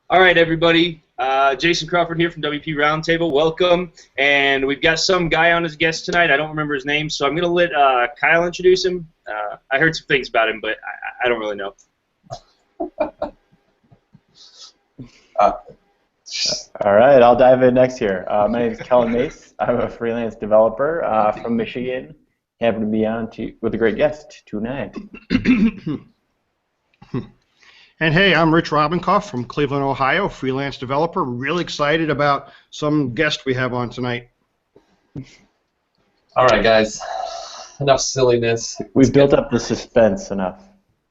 All right, everybody. Jason Crawford here from WP Roundtable. Welcome. And we've got some guy on as guest tonight. I don't remember his name, so I'm going to let Kyle introduce him. I heard some things about him, but I don't really know. All right, I'll dive in next here. My name is Kellen Mace. I'm a freelance developer from Michigan. Happy to be on with a great guest tonight. And hey, I'm Rich Robinkoff from Cleveland, Ohio, freelance developer. Really excited about some guest we have on tonight. All right, guys. Enough silliness. We've built up the suspense enough.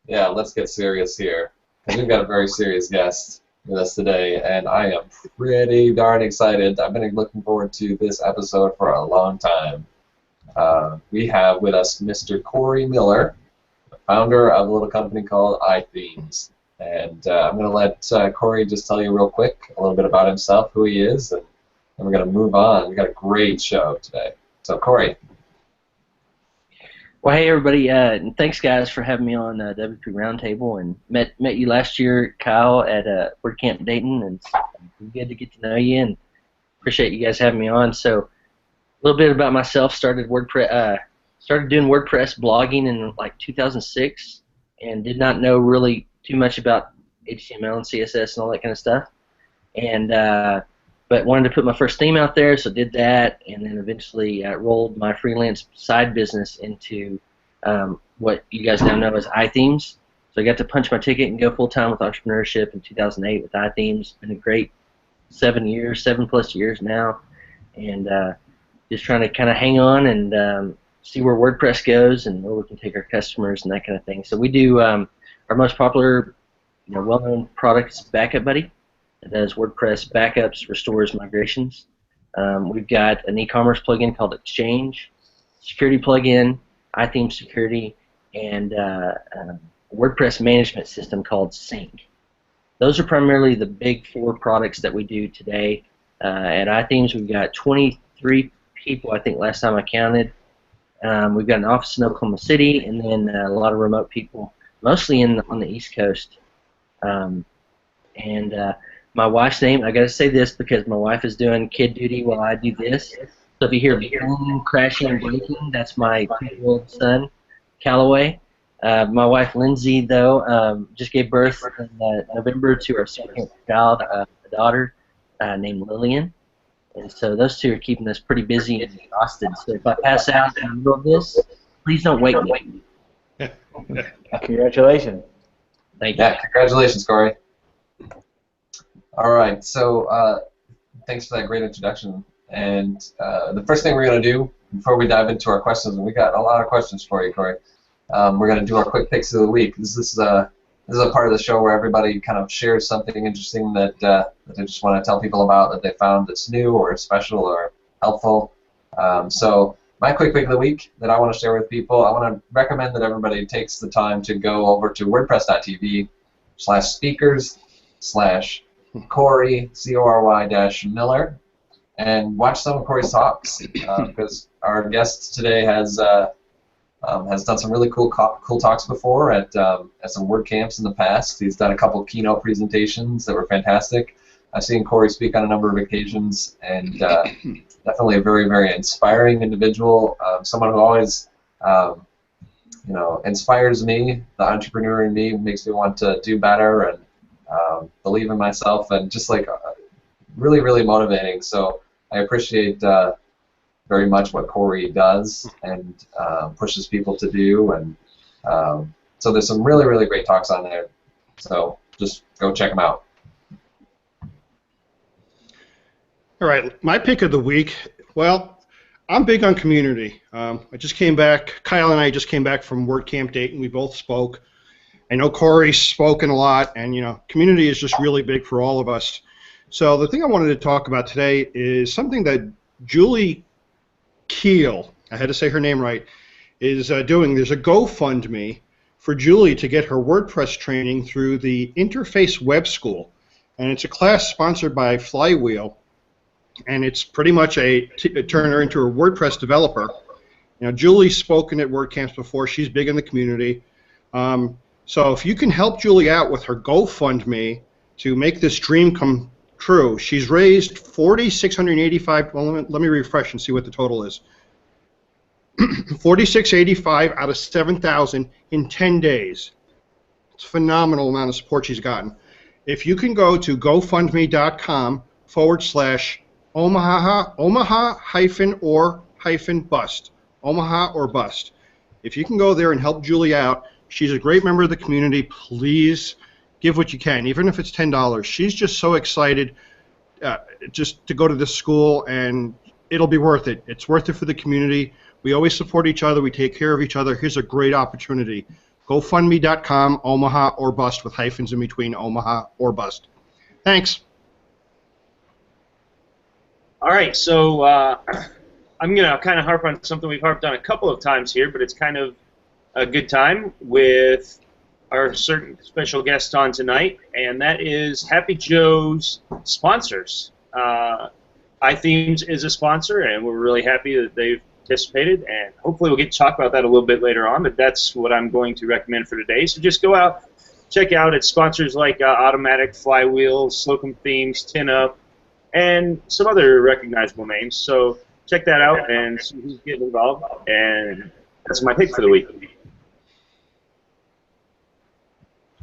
Yeah, let's get serious here. We've got a very serious guest with us today, and I am pretty darn excited. I've been looking forward to this episode for a long time. We have with us Mr. Cory Miller, the founder of a little company called iThemes. And I'm going to let Cory just tell you real quick a little bit about himself, who he is, and then we're going to move on. We've got a great show today. So, Cory. Well, hey, everybody, and thanks, guys, for having me on WP Roundtable. And met you last year, Kyle, at WordCamp Dayton, and it's good to get to know you, and appreciate you guys having me on. So, a little bit about myself. Started doing WordPress blogging in like 2006, and did not know really too much about HTML and CSS and all that kind of stuff, and but wanted to put my first theme out there, so did that, and then eventually rolled my freelance side business into what you guys now know as iThemes. So I got to punch my ticket and go full time with entrepreneurship in 2008 with iThemes. Been a great 7+ years now, and just trying to kind of hang on and see where WordPress goes and where we can take our customers and that kind of thing. So we do. Our most popular, well-known product is Backup Buddy. It does WordPress backups, restores, migrations. We've got an e-commerce plugin called Exchange, security plugin, iThemes Security, and a WordPress management system called Sync. Those are primarily the big 4 products that we do today. At iThemes, we've got 23 people, I think, last time I counted. We've got an office in Oklahoma City, and then a lot of remote people, mostly on the East Coast. My wife's name, I gotta say this because my wife is doing kid duty while I do this. So if you hear boom, crashing, and breaking, that's my 2-year-old son, Callaway. My wife, Lindsay, though, just gave birth in November to our second child, a daughter named Lillian. And so those two are keeping us pretty busy and exhausted. So if I pass out in the middle of this, please don't wake me. Congratulations. Thank you. Yeah, congratulations, Cory. All right, so thanks for that great introduction. And the first thing we're going to do before we dive into our questions, and we got a lot of questions for you, Cory. We're going to do our quick picks of the week. This is a part of the show where everybody kind of shares something interesting that they just want to tell people about, that they found that's new or special or helpful. So my quick pick of the week that I want to share with people, I want to recommend that everybody takes the time to go over to wordpress.tv/speakers/Cory, Cory-Miller, and watch some of Cory's talks, because our guest today has done some really cool talks before at some WordCamps in the past. He's done a couple keynote presentations that were fantastic. I've seen Cory speak on a number of occasions, and definitely a very, very inspiring individual. Someone who always, inspires me. The entrepreneur in me makes me want to do better and believe in myself, and just like really, really motivating. So I appreciate very much what Cory does and pushes people to do, and so there's some really, really great talks on there. So just go check them out. All right, my pick of the week, well, I'm big on community. I just came back, Kyle and I just came back from WordCamp Dayton. We both spoke. I know Cory's spoken a lot, and community is just really big for all of us. So the thing I wanted to talk about today is something that Julie Keel, I had to say her name right, is doing. There's a GoFundMe for Julie to get her WordPress training through the Interface Web School, and it's a class sponsored by Flywheel, and it's pretty much turn her into a WordPress developer. Julie's spoken at WordCamps before. She's big in the community. So if you can help Julie out with her GoFundMe to make this dream come true. She's raised $4,685. Well, let me refresh and see what the total is. $4,685 out of $7,000 in 10 days. It's a phenomenal amount of support she's gotten. If you can go to GoFundMe.com/Omaha-or-bust. Omaha or bust. If you can go there and help Julie out, she's a great member of the community. Please give what you can, even if it's $10. She's just so excited just to go to this school, and it'll be worth it. It's worth it for the community. We always support each other. We take care of each other. Here's a great opportunity. GoFundMe.com, Omaha or bust, with hyphens in between, Omaha or bust. Thanks. All right, so I'm going to kind of harp on something we've harped on a couple of times here, but it's kind of a good time with our certain special guest on tonight, and that is Happy Joe's sponsors. iThemes is a sponsor, and we're really happy that they've participated, and hopefully we'll get to talk about that a little bit later on, but that's what I'm going to recommend for today. So just go out, check out its sponsors like Automatic, Flywheel, Slocum Themes, Tin Up, and some other recognizable names. So check that out and see who's getting involved, and that's my pick for the week.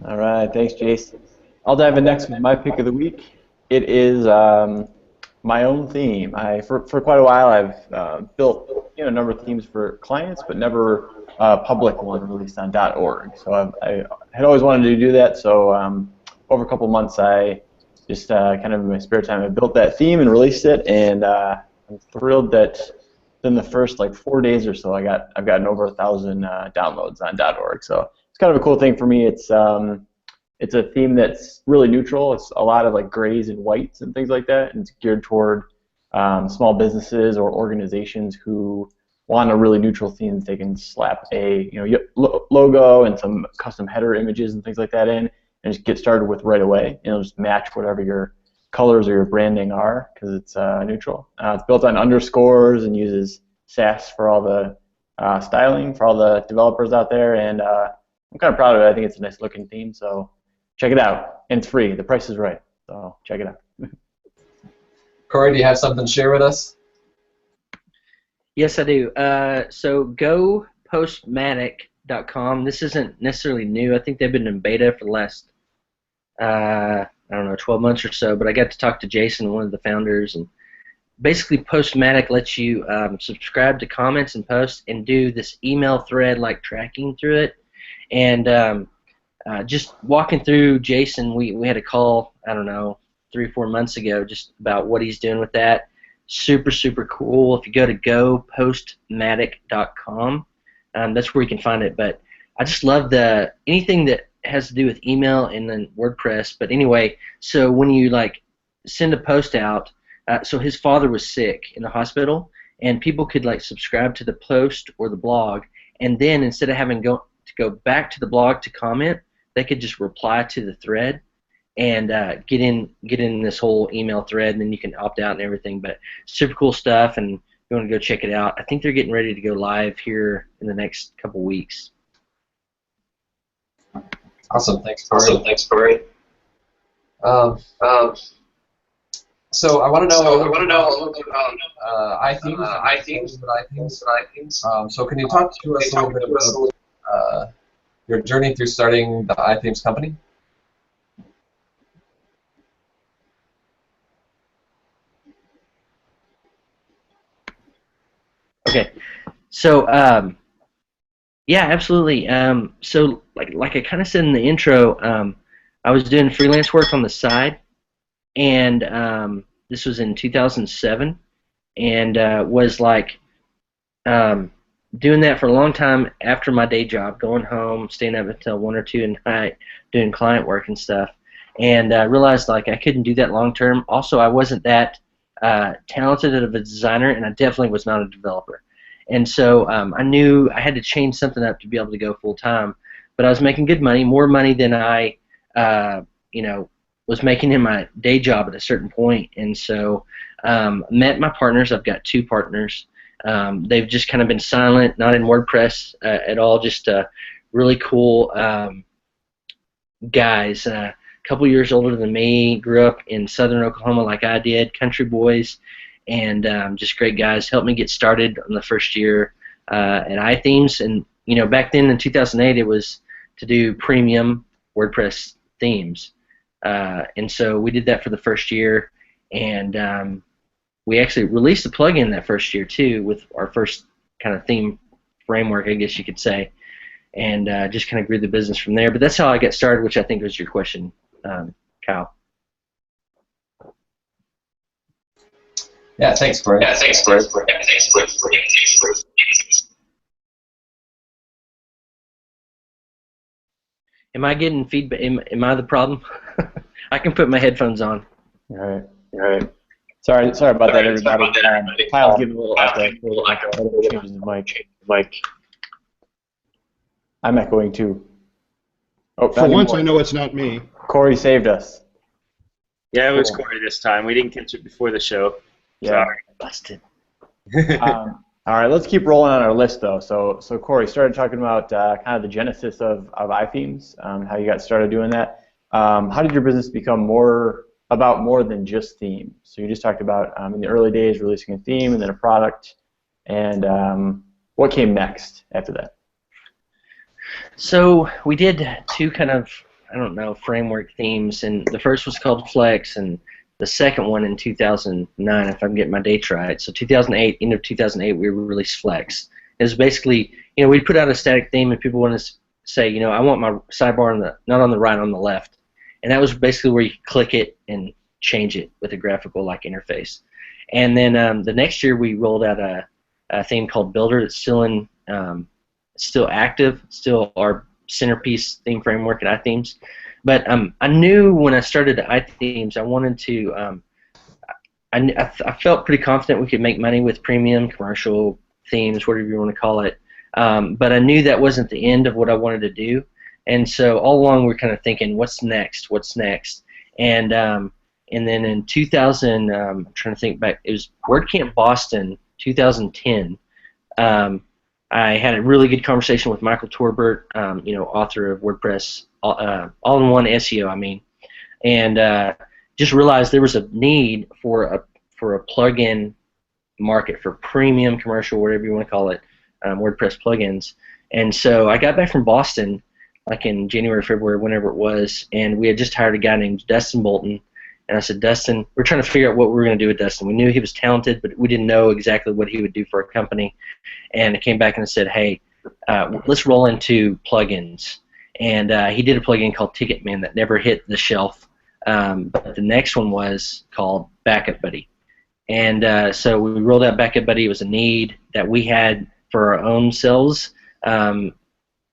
All right, thanks, Jace. I'll dive in next with my pick of the week. It is my own theme. For quite a while, I've built a number of themes for clients, but never a public one released on .org. So I had always wanted to do that. So over a couple months, I just kind of in my spare time, I built that theme and released it, and I'm thrilled that in the first like 4 days or so, I've gotten over 1,000 downloads on .org. So it's kind of a cool thing for me. It's a theme that's really neutral. It's a lot of like grays and whites and things like that, and it's geared toward small businesses or organizations who want a really neutral theme that they can slap a logo and some custom header images and things like that in, and just get started with right away. It'll just match whatever your colors or your branding are because it's neutral. It's built on underscores and uses Sass for all the styling for all the developers out there, and I'm kind of proud of it. I think it's a nice looking theme, so check it out. And it's free. The price is right, so check it out. Cory, do you have something to share with us? Yes, I do. So GoPostmatic.com. This isn't necessarily new. I think they've been in beta for the last, I don't know, 12 months or so, but I got to talk to Jason, one of the founders, and basically Postmatic lets you subscribe to comments and posts and do this email thread like tracking through it. And just walking through Jason, we had a call, I don't know, 3 or 4 months ago just about what he's doing with that. Super, super cool. If you go to gopostmatic.com, that's where you can find it. But I just love anything that has to do with email and then WordPress. But anyway, so when you like send a post out, so his father was sick in the hospital, and people could like subscribe to the post or the blog, and then instead of having to go back to the blog to comment, they could just reply to the thread and get in this whole email thread, and then you can opt out and everything. But super cool stuff, and if you want to go check it out, I think they're getting ready to go live here in the next couple weeks. Awesome, thanks, Cory. So I want to know a little bit about iThemes. So can you talk to us a little bit about your journey through starting the iThemes company? Okay, so yeah, absolutely. So like I kind of said in the intro, I was doing freelance work on the side, and this was in 2007, and was like doing that for a long time after my day job, going home, staying up until 1 or 2 at night, doing client work and stuff, and realized like I couldn't do that long term. Also, I wasn't that talented of a designer, and I definitely was not a developer. And so I knew I had to change something up to be able to go full time. But I was making good money, more money than I, was making in my day job at a certain point. And so met my partners. I've got 2 partners. They've just kind of been silent, not in WordPress at all. Just really cool guys. couple years older than me, grew up in southern Oklahoma like I did, country boys, and just great guys. Helped me get started on the first year at iThemes. And, back then in 2008, it was to do premium WordPress themes. And so we did that for the first year, and we actually released a plugin that first year too, with our first kind of theme framework, I guess you could say, and just kind of grew the business from there. But that's how I got started, which I think was your question, Kyle. Yeah, thanks, Cory. Am I getting feedback? Am I the problem? I can put my headphones on. All right. Sorry about that, everybody. Kyle's getting a little echo. Changes his mic. I'm echoing too. Oh, For once, I know it's not me. Cory saved us. Yeah, it was Cory this time. We didn't catch it before the show. Yeah. Sorry. Busted. All right, let's keep rolling on our list though. So Cory started talking about kind of the genesis of iThemes, how you got started doing that. How did your business become about more than just themes? So you just talked about in the early days releasing a theme and then a product, and what came next after that? So we did two kind of, framework themes, and the first was called Flex, and the second one in 2009, if I'm getting my dates right. So 2008, end of 2008, we released Flex. It was basically, we'd put out a static theme, and people wanted to say, I want my sidebar not on the right, on the left. And that was basically where you could click it and change it with a graphical-like interface. And then the next year, we rolled out a theme called Builder that's still active, still our centerpiece theme framework at iThemes. But I knew when I started at iThemes, I wanted to. I felt pretty confident we could make money with premium commercial themes, whatever you want to call it. But I knew that wasn't the end of what I wanted to do, and so all along we're kind of thinking, what's next? What's next? And then in 2000, I'm trying to think back. It was WordCamp Boston, 2010. I had a really good conversation with Michael Torbert, author of WordPress, all-in-one SEO, and just realized there was a need for a plug-in market for premium commercial, whatever you want to call it, WordPress plugins. And so I got back from Boston, like in January, February, whenever it was, and we had just hired a guy named Dustin Bolton. And I said, Dustin, we're trying to figure out what we were going to do with Dustin. We knew he was talented, but we didn't know exactly what he would do for a company. And I came back and I said, hey, let's roll into plugins. And he did a plugin called Ticketman that never hit the shelf. But the next one was called Backup Buddy. And so we rolled out Backup Buddy. It was a need that we had for our own selves. And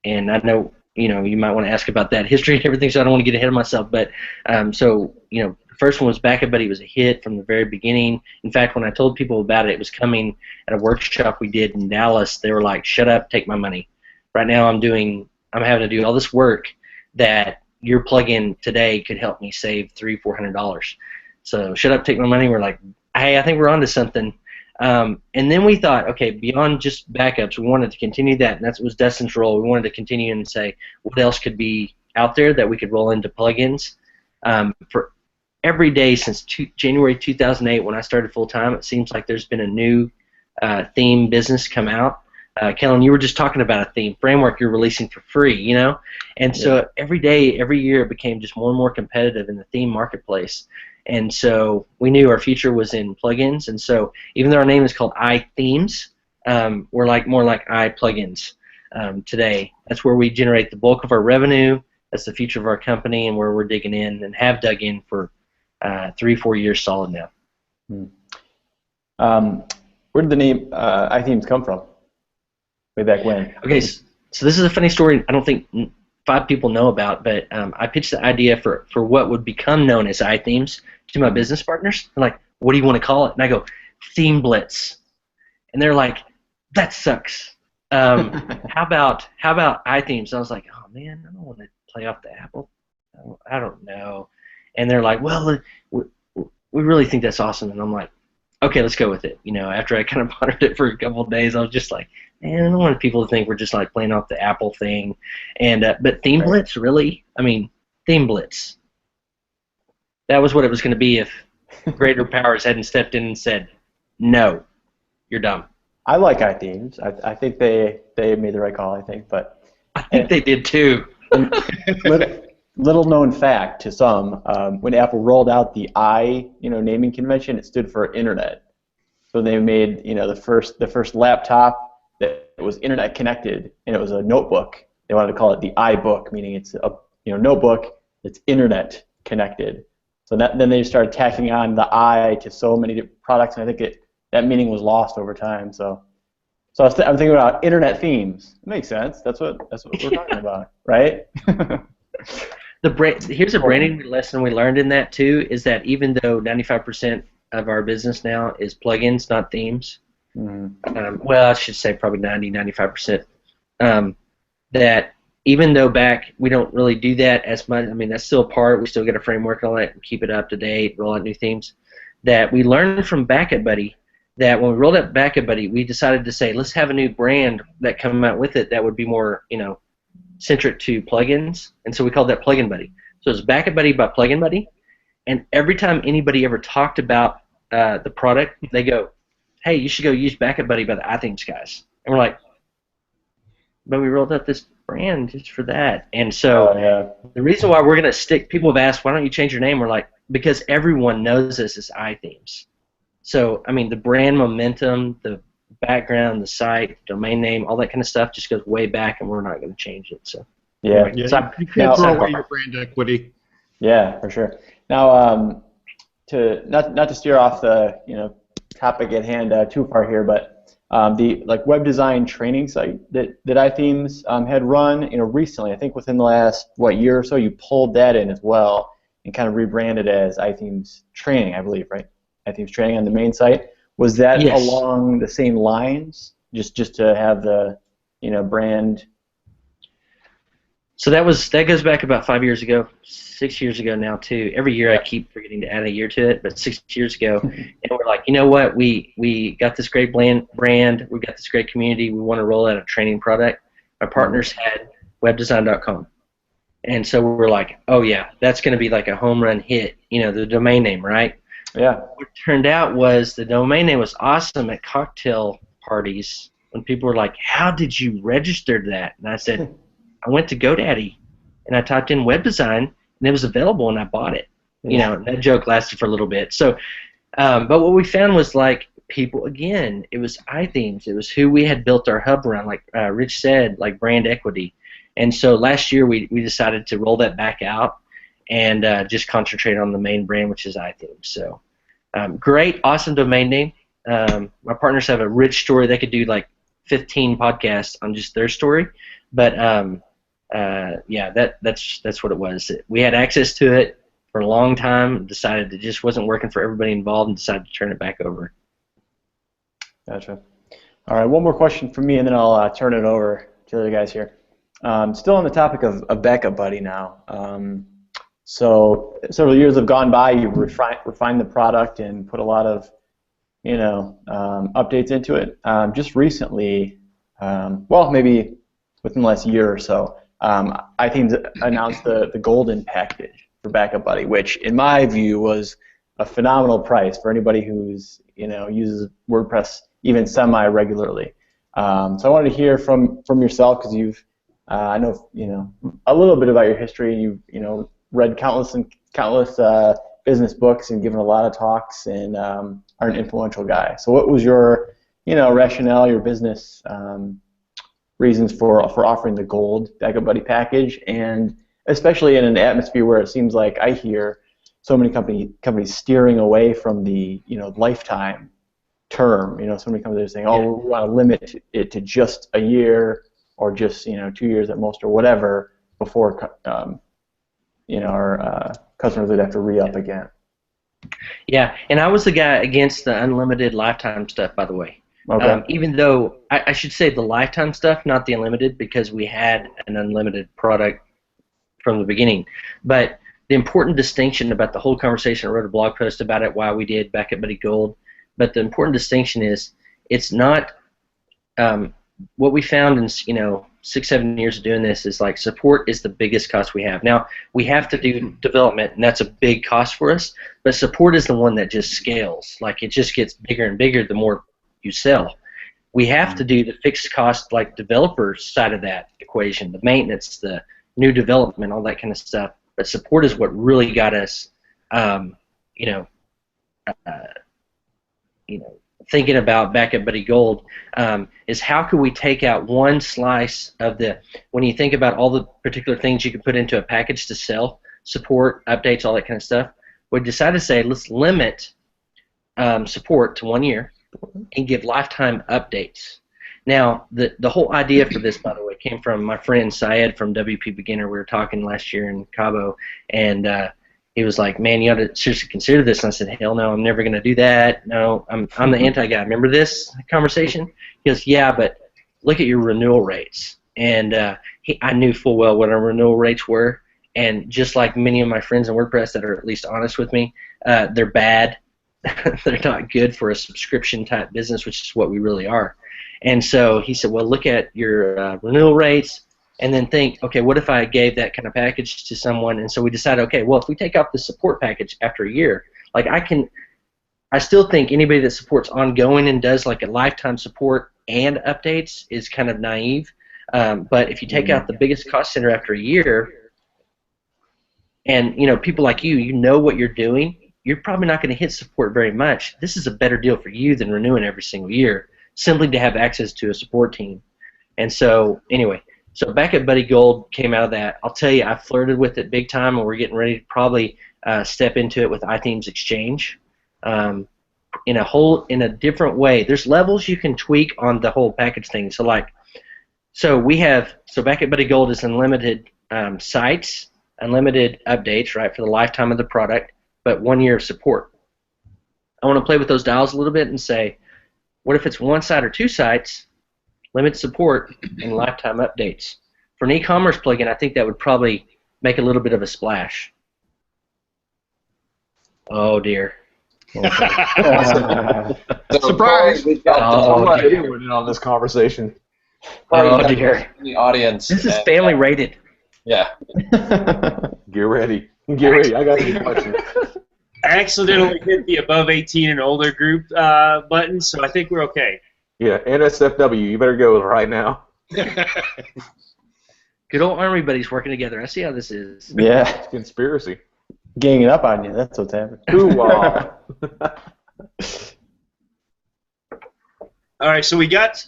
I know, you might want to ask about that history and everything, so I don't want to get ahead of myself. But the first one was Backup Buddy. It was a hit from the very beginning. In fact, when I told people about it, it was coming at a workshop we did in Dallas. They were like, shut up, take my money. Right now I'm having to do all this work that your plugin today could help me save $300-400. So shut up, take my money. We're like, hey, I think we're onto something. And then we thought, okay, beyond just backups, we wanted to continue that, and that was Dustin's role. We wanted to continue and say, what else could be out there that we could roll into plugins? For every day since January 2008, when I started full-time, it seems like there's been a new theme business come out. Kellen, you were just talking about a theme framework you're releasing for free, And so every day, every year, it became just more and more competitive in the theme marketplace. And so we knew our future was in plugins. And so even though our name is called iThemes, we're more like iPlugins today. That's where we generate the bulk of our revenue. That's the future of our company, and where we're digging in and have dug in for 3-4 years solid now. Where did the name iThemes come from? Way back when? Okay, so this is a funny story. I don't think 5 people know about, but I pitched the idea for what would become known as iThemes to my business partners. They're like, what do you want to call it? And I go, Theme Blitz. And they're like, that sucks. How about iThemes? And I was like, oh man, I don't want to play off the Apple. I don't know. And they're like, well, we really think that's awesome. And I'm like, okay, let's go with it. After I kind of pondered it for a couple of days, I was just like, man, I don't want people to think we're just like playing off the Apple thing. And but Theme Blitz, really? Theme Blitz. that was what it was going to be if greater powers hadn't stepped in and said, no, you're dumb. I like iThemes. I think they made the right call, I think. But I think they did too. Little known fact to some, when Apple rolled out the naming convention, it stood for Internet. So they made the first laptop that was Internet connected, and it was a notebook. They wanted to call it the iBook, meaning it's a notebook that's Internet connected. So then they started tacking on the I to so many products, and I think that meaning was lost over time. So I'm thinking about Internet themes. It makes sense. That's what we're talking about, right? Here's a branding lesson we learned in that too, is that even though 95% of our business now is plugins, not themes, well, I should say probably 95%, that even though back we don't really do that as much, I mean, that's still a part, we still get a framework on it and keep it up to date, roll out new themes, that we learned from Backup Buddy that when we rolled out Backup Buddy, we decided to say, let's have a new brand that come out with it that would be more, centric to plugins, and so we called that Plugin Buddy. So it's Backup Buddy by Plugin Buddy, and every time anybody ever talked about the product, they go, hey, you should go use Backup Buddy by the iThemes guys. And we're like, but we rolled out this brand just for that. And so the reason why we're going to stick, people have asked, why don't you change your name? We're like, because everyone knows us as iThemes. So, I mean, the brand momentum, the background, the site, domain name, all that kind of stuff just goes way back, and we're not going to change it. So yeah, so you can't throw away your brand equity. Yeah, for sure. Now, to not to steer off the topic at hand too far here, but the web design training site that iThemes had run recently, I think within the last year or so, you pulled that in as well and kind of rebranded as iThemes Training, I believe, right? iThemes Training on the main site. Was that along the same lines, just to have the brand? So that goes back about 5 years ago, 6 years ago now too. Every year I keep forgetting to add a year to it, but 6 years ago, and we're like, you know what? We got this great brand, we got this great community. We want to roll out a training product. My partners had webdesign.com, and so we're like, oh yeah, that's going to be like a home run hit. The domain name, right? Yeah. What turned out was the domain name was awesome at cocktail parties when people were like, how did you register that? And I said, I went to GoDaddy and I typed in web design and it was available and I bought it. That joke lasted for a little bit. So, but what we found was people, again, it was iThemes. It was who we had built our hub around, like Rich said, like brand equity. And so last year we decided to roll that back out and just concentrate on the main brand, which is iThemes. So great, awesome domain name. My partners have a rich story. They could do 15 podcasts on just their story. But that's what it was. We had access to it for a long time, decided it just wasn't working for everybody involved, and decided to turn it back over. Gotcha. All right, one more question from me, and then I'll turn it over to the other guys here. Still on the topic of Backup Buddy now. So several years have gone by. You've refined the product and put a lot of updates into it. Just recently, maybe within the last year or so, iThemes announced the Golden package for Backup Buddy, which in my view was a phenomenal price for anybody who's uses WordPress even semi-regularly. So I wanted to hear from yourself, because you've I know a little bit about your history, and you've read countless business books and given a lot of talks, and are an influential guy. So what was your rationale, your business reasons for offering the Gold Backup Buddy package, and especially in an atmosphere where it seems like I hear so many companies steering away from the lifetime term. So many companies are saying, oh, we want to limit it to just a year or just 2 years at most or whatever before our customers would have to re-up again. Yeah, and I was the guy against the unlimited lifetime stuff, by the way. Okay. Even though I should say the lifetime stuff, not the unlimited, because we had an unlimited product from the beginning. But the important distinction about the whole conversation, I wrote a blog post about it, why we did Backup Buddy Gold. But the important distinction is it's not what we found in 6-7 years of doing this is like support is the biggest cost we have. Now we have to do development, and that's a big cost for us. But support is the one that just scales. Like it just gets bigger and bigger the more you sell. We have to do the fixed cost, like developer side of that equation, the maintenance, the new development, all that kind of stuff. But support is what really got us, thinking about back at Buddy Gold, is how could we take out one slice of when you think about all the particular things you could put into a package to sell, support, updates, all that kind of stuff, we decided to say let's limit support to 1 year and give lifetime updates. Now, the whole idea for this, by the way, came from my friend Syed from WP Beginner. We were talking last year in Cabo, and he was like, man, you ought to seriously consider this. And I said, hell no, I'm never going to do that. No, I'm the anti-guy. Remember this conversation? He goes, yeah, but look at your renewal rates. And I knew full well what our renewal rates were. And just like many of my friends in WordPress that are at least honest with me, they're bad. They're not good for a subscription-type business, which is what we really are. And so he said, well, look at your renewal rates, and then think, okay, what if I gave that kind of package to someone? And so we decided, okay, well, if we take off the support package after a year, like I still think anybody that supports ongoing and does like a lifetime support and updates is kind of naive. But if you take out the biggest cost center after a year, and people like you know what you're doing, you're probably not going to hit support very much. This is a better deal for you than renewing every single year, simply to have access to a support team. And so, anyway, so back at Buddy Gold came out of that. I'll tell you, I flirted with it big time, and we're getting ready to probably step into it with iThemes Exchange in a different way. There's levels you can tweak on the whole package thing. So back at Buddy Gold is unlimited sites, unlimited updates, right, for the lifetime of the product, but 1 year of support. I want to play with those dials a little bit and say, what if it's one site or two sites, limit support, and lifetime updates? For an e-commerce plugin, I think that would probably make a little bit of a splash. Oh, dear. Surprise! We've got somebody on this conversation. Oh, dear. In the audience. This is family rated. Yeah. Get ready. Get ready. I got some questions. I accidentally hit the above 18 and older group button, so I think we're okay. Yeah, NSFW, you better go right now. Good old Army buddies working together. I see how this is. Yeah. Conspiracy. Ganging up on you, that's what's happening. Hoo-wah. All right, so we've got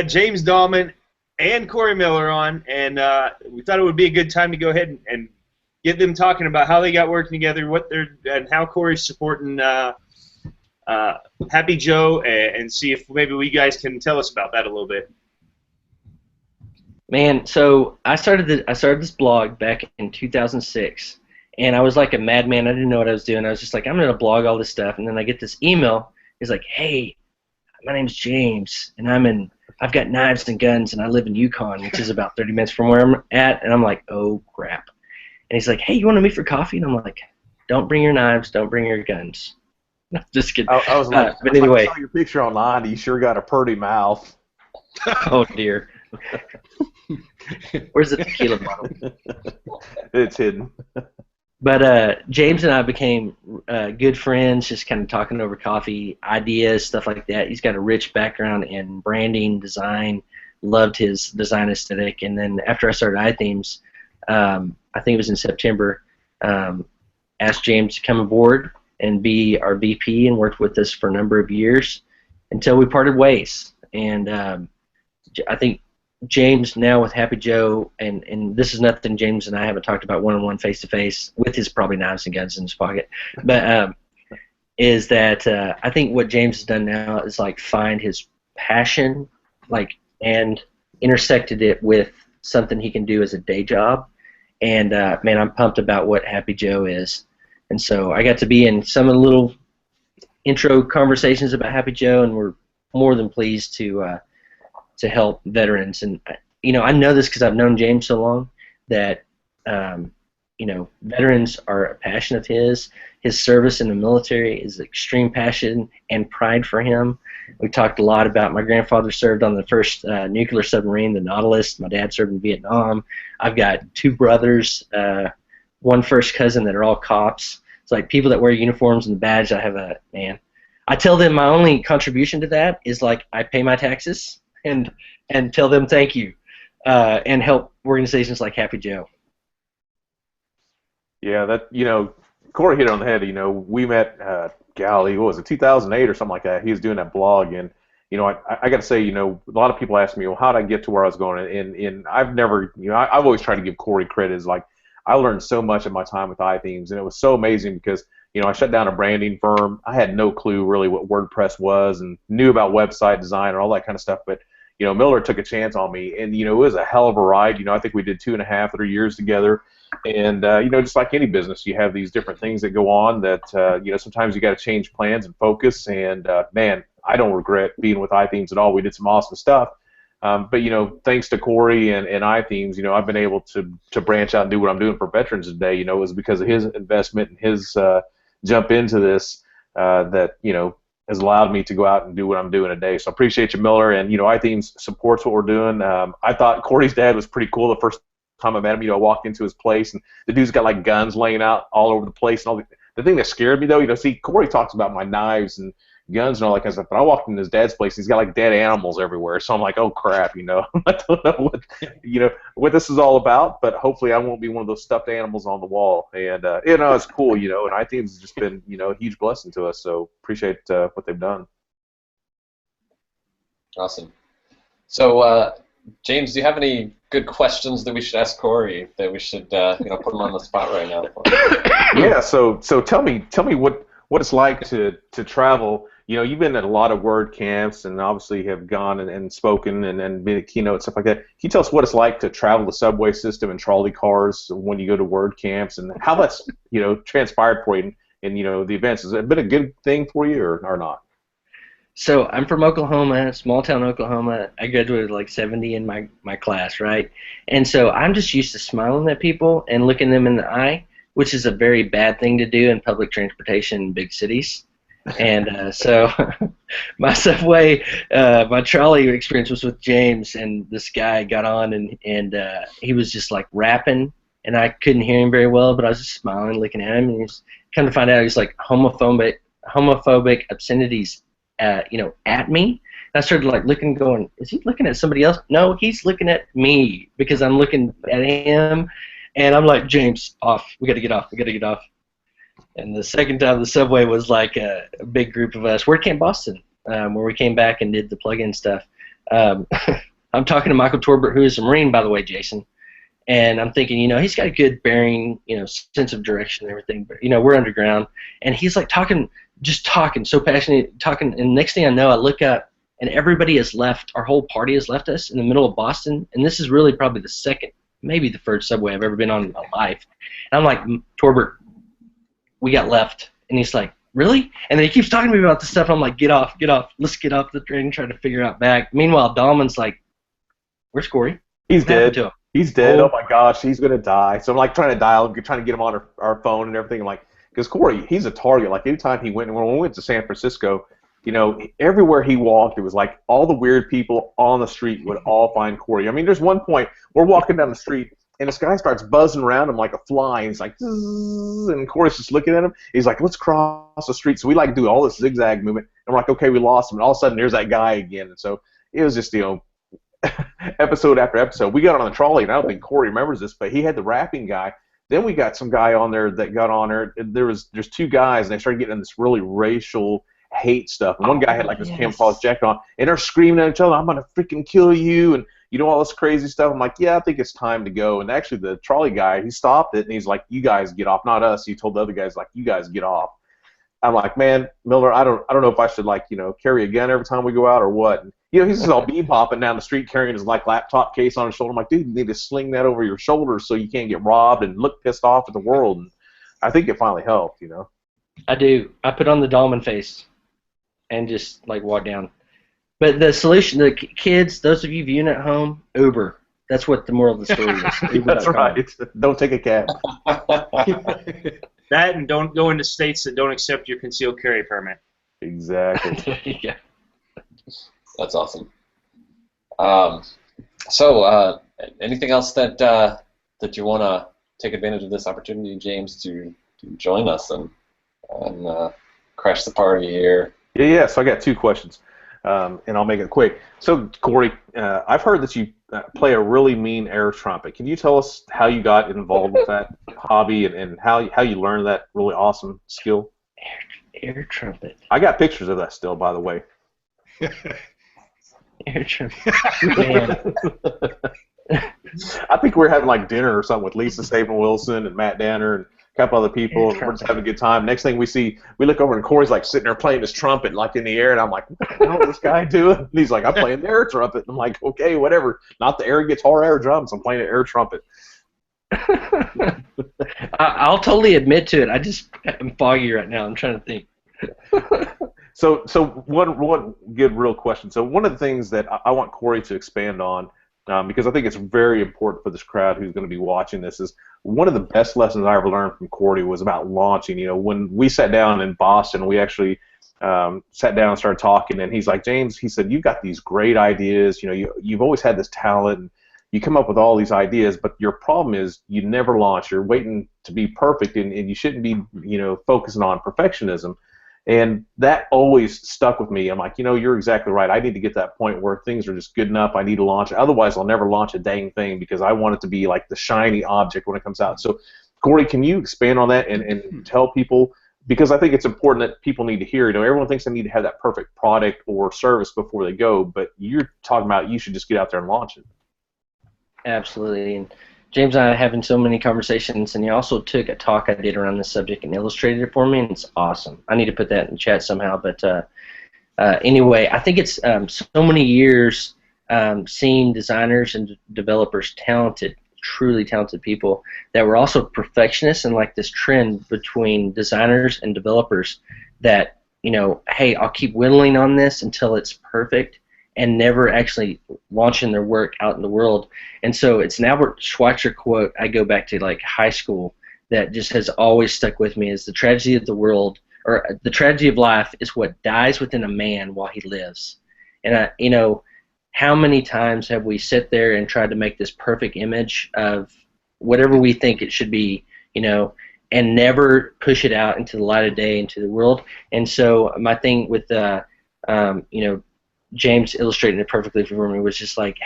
James Dahlman and Cory Miller on, and we thought it would be a good time to go ahead and get them talking about how they got working together, and how Cory's supporting Happy Joe, and see if maybe we guys can tell us about that a little bit. Man, so I started this blog back in 2006, and I was like a madman. I didn't know what I was doing. I was just like, I'm going to blog all this stuff, and then I get this email. It's like, hey, my name's James, and I've got knives and guns, and I live in Yukon, which is about 30 minutes from where I'm at, and I'm like, oh, crap. And he's like, hey, you want to meet for coffee? And I'm like, don't bring your knives, don't bring your guns. No, just kidding. I was like, but anyway. I saw your picture online. You sure got a purty mouth. Oh, dear. Where's the tequila bottle? It's hidden. But James and I became good friends, just kind of talking over coffee, ideas, stuff like that. He's got a rich background in branding, design, loved his design aesthetic. And then after I started iThemes, I think it was in September, asked James to come aboard and be our VP, and worked with us for a number of years until we parted ways. And I think James now with Happy Joe, and this is nothing James and I haven't talked about one-on-one, face-to-face, with his probably knives and guns in his pocket, but is that I think what James has done now is like find his passion, like, and intersected it with something he can do as a day job. And man, I'm pumped about what Happy Joe is. And so I got to be in some of the little intro conversations about Happy Joe, and we're more than pleased to help veterans. And I know this because I've known James so long that veterans are a passion of his. His service in the military is extreme passion and pride for him. We talked a lot about my grandfather served on the first nuclear submarine, the Nautilus. My dad served in Vietnam. I've got 2 brothers, one first cousin that are all cops. It's like people that wear uniforms and the badge. I tell them my only contribution to that is like I pay my taxes and tell them thank you and help organizations like Happy Joe. Yeah, Cory hit it on the head. We met, what was it, 2008 or something like that. He was doing that blog, and I got to say, a lot of people ask me, well, how did I get to where I was going? And I've never, I've always tried to give Cory credit. Is like I learned so much in my time with iThemes, and it was so amazing because I shut down a branding firm. I had no clue really what WordPress was, and knew about website design and all that kind of stuff, but Miller took a chance on me, and it was a hell of a ride. I think we did 2.5, 3 years together, and just like any business, you have these different things that go on that sometimes you got to change plans and focus. And man, I don't regret being with iThemes at all. We did some awesome stuff, but thanks to Cory and iThemes, I've been able to branch out and do what I'm doing for veterans today. It was because of his investment and his jump into this that has allowed me to go out and do what I'm doing today. So I appreciate you, Miller, and iThemes supports what we're doing. I thought Cory's dad was pretty cool the first time I met him. I walked into his place, and the dude's got like guns laying out all over the place. And all the thing that scared me though, see, Cory talks about my knives and guns and all that kind of stuff, but I walked into his dad's place, and he's got like dead animals everywhere. So I'm like, oh crap, I don't know what this is all about, but hopefully I won't be one of those stuffed animals on the wall. And it's cool, and iThemes has just been a huge blessing to us. So appreciate what they've done. Awesome. So James, do you have any good questions that we should ask Cory, that we should put him on the spot right now? Yeah. So tell me what it's like to travel. You've been at a lot of WordCamps and obviously have gone and spoken and been a keynote, stuff like that. Can you tell us what it's like to travel the subway system and trolley cars when you go to WordCamps, and how that's transpired for you in the events? Has it been a good thing for you or not? So I'm from Oklahoma, small town Oklahoma. I graduated like 70 in my class, right? And so I'm just used to smiling at people and looking them in the eye, which is a very bad thing to do in public transportation in big cities. And so my subway, my trolley experience was with James, and this guy got on, and he was just like rapping, and I couldn't hear him very well, but I was just smiling, looking at him, and he's come to find out he's like homophobic obscenities, at me. And I started like looking, going, is he looking at somebody else? No, he's looking at me because I'm looking at him, and I'm like, James, off. We got to get off. We got to get off. And the second time the subway was like a big group of us. WordCamp Boston, where we came back and did the plug-in stuff. I'm talking to Michael Torbert, who is a Marine, by the way, Jason. And I'm thinking, he's got a good bearing, sense of direction and everything. But, we're underground. And he's like talking, so passionate, talking. And next thing I know, I look up, and everybody has left. Our whole party has left us in the middle of Boston. And this is really probably the second, maybe the first subway I've ever been on in my life. And I'm like, Torbert, we got left. And he's like, really? And then he keeps talking to me about this stuff. And I'm like, get off. Let's get off the train and try to figure out back. Meanwhile, Dahlman's like, where's Cory? He's dead. He's dead. Oh my gosh, he's going to die. So I'm like trying to dial him, trying to get him on our phone and everything. I'm like, because Cory, he's a target. Like anytime he when we went to San Francisco, everywhere he walked, it was like all the weird people on the street would all find Cory. I mean, there's one point, we're walking down the street, and this guy starts buzzing around him like a fly, and he's like, zzz, and Cory's just looking at him. He's like, let's cross the street. So we like do all this zigzag movement, and we're like, okay, we lost him. And all of a sudden, there's that guy again. And so it was just, episode after episode. We got on the trolley, and I don't think Cory remembers this, but he had the rapping guy. Then we got some guy on there that got on there. There's 2 guys, and they started getting in this really racial hate stuff. And one guy had like this camouflage jacket on, and they're screaming at each other, I'm going to freaking kill you, and all this crazy stuff. I'm like, yeah, I think it's time to go. And actually the trolley guy, he stopped it, and he's like, you guys get off, not us. He told the other guys, like, you guys get off. I'm like, man, Miller, I don't know if I should carry a gun every time we go out or what. And, he's just all bebopping down the street carrying his laptop case on his shoulder. I'm like, dude, you need to sling that over your shoulder so you can't get robbed and look pissed off at the world. And I think it finally helped, I do. I put on the Dahlman face and just walk down. But the solution, the kids, those of you viewing at home, Uber. That's what the moral of the story is. That's right. Don't take a cab. That and don't go into states that don't accept your concealed carry permit. Exactly. Yeah. That's awesome. Anything else that you want to take advantage of this opportunity, James, to join us and crash the party here? Yeah. So I got 2 questions, and I'll make it quick. So, Cory, I've heard that you play a really mean air trumpet. Can you tell us how you got involved with that hobby and how you learned that really awesome skill? Air trumpet. I got pictures of that still, by the way. Air trumpet. Man. I think we were having like dinner or something with Lisa Staben Wilson and Matt Danner and a couple other people, and we're just having a good time. Next thing we look over and Cory's like sitting there playing his trumpet like in the air, and I'm like, what the hell is this guy doing? And he's like, I'm playing the air trumpet. And I'm like, okay, whatever. Not the air guitar, air drums. I'm playing the air trumpet. I'll totally admit to it. I'm foggy right now. I'm trying to think. So one good real question. So one of the things that I want Cory to expand on, because I think it's very important for this crowd who's going to be watching this, is one of the best lessons I ever learned from Cory was about launching. You know, when we sat down in Boston, we actually sat down and started talking, and he's like, James, he said, you've got these great ideas. You know, you've always had this talent, and you come up with all these ideas, but your problem is you never launch. You're waiting to be perfect, and you shouldn't be, focusing on perfectionism. And that always stuck with me. I'm like, you're exactly right. I need to get to that point where things are just good enough. I need to launch it. Otherwise, I'll never launch a dang thing because I want it to be like the shiny object when it comes out. So, Cory, can you expand on that and tell people, because I think it's important that people need to hear, everyone thinks they need to have that perfect product or service before they go, but you're talking about you should just get out there and launch it. Absolutely. And James and I are having so many conversations, and he also took a talk I did around this subject and illustrated it for me, and it's awesome. I need to put that in the chat somehow. But anyway, I think it's so many years seeing designers and developers, truly talented people, that were also perfectionists, and like this trend between designers and developers that, hey, I'll keep whittling on this until it's perfect, and never actually launching their work out in the world. And so it's an Albert Schweitzer quote I go back to like high school that just has always stuck with me, is the tragedy of the world, or the tragedy of life is what dies within a man while he lives. And how many times have we sit there and tried to make this perfect image of whatever we think it should be, and never push it out into the light of day, into the world. And so my thing with James illustrating it perfectly for me was just like,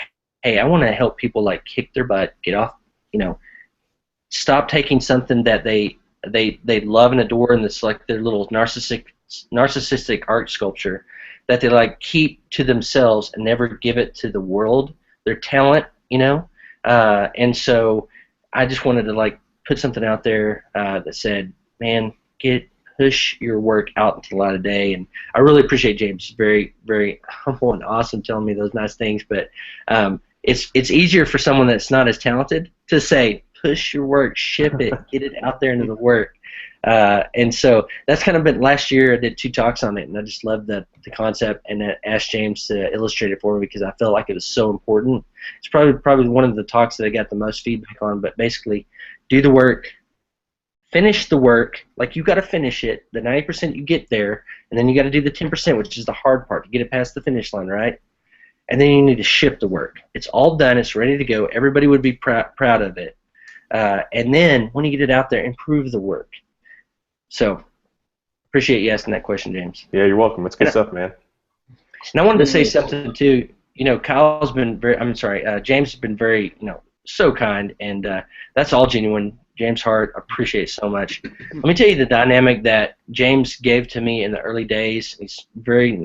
hey, I want to help people like kick their butt, get off, stop taking something that they love and adore, and it's like their little narcissistic art sculpture that they like keep to themselves and never give it to the world, their talent, and so I just wanted to like put something out there that said, man, push your work out into the light of day. And I really appreciate James. Very, very humble and awesome telling me those nice things. But it's easier for someone that's not as talented to say, push your work, ship it, get it out there into the work. And so that's kind of been last year. I did 2 talks on it, and I just loved the concept, and I asked James to illustrate it for me because I felt like it was so important. It's probably one of the talks that I got the most feedback on. But basically, do the work. Finish the work, like you got to finish it. The 90% you get there, and then you got to do the 10%, which is the hard part, to get it past the finish line, right? And then you need to ship the work. It's all done. It's ready to go. Everybody would be proud of it. And then when you get it out there, improve the work. So appreciate you asking that question, James. Yeah, you're welcome. It's good stuff, man. And I wanted to say something too. Kyle's been James has been very, so kind, and that's all genuine. James Hart, I appreciate it so much. Let me tell you the dynamic that James gave to me in the early days. He's very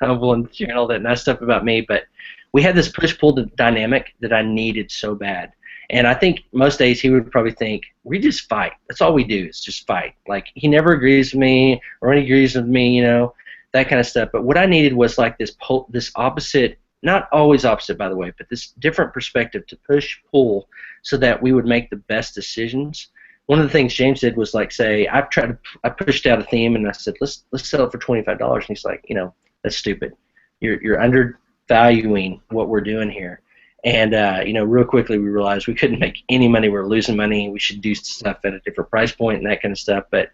humble and sharing all that nice stuff about me, but we had this push-pull dynamic that I needed so bad. And I think most days he would probably think, we just fight. That's all we do is just fight. Like, he never agrees with me, or he agrees with me, that kind of stuff. But what I needed was like this opposite, not always opposite, by the way, but this different perspective to push, pull, so that we would make the best decisions. One of the things James did was like say, I pushed out a theme, and I said, let's sell it for $25. And he's like, that's stupid. You're undervaluing what we're doing here. And real quickly we realized we couldn't make any money. We were losing money. We should do stuff at a different price point and that kind of stuff. But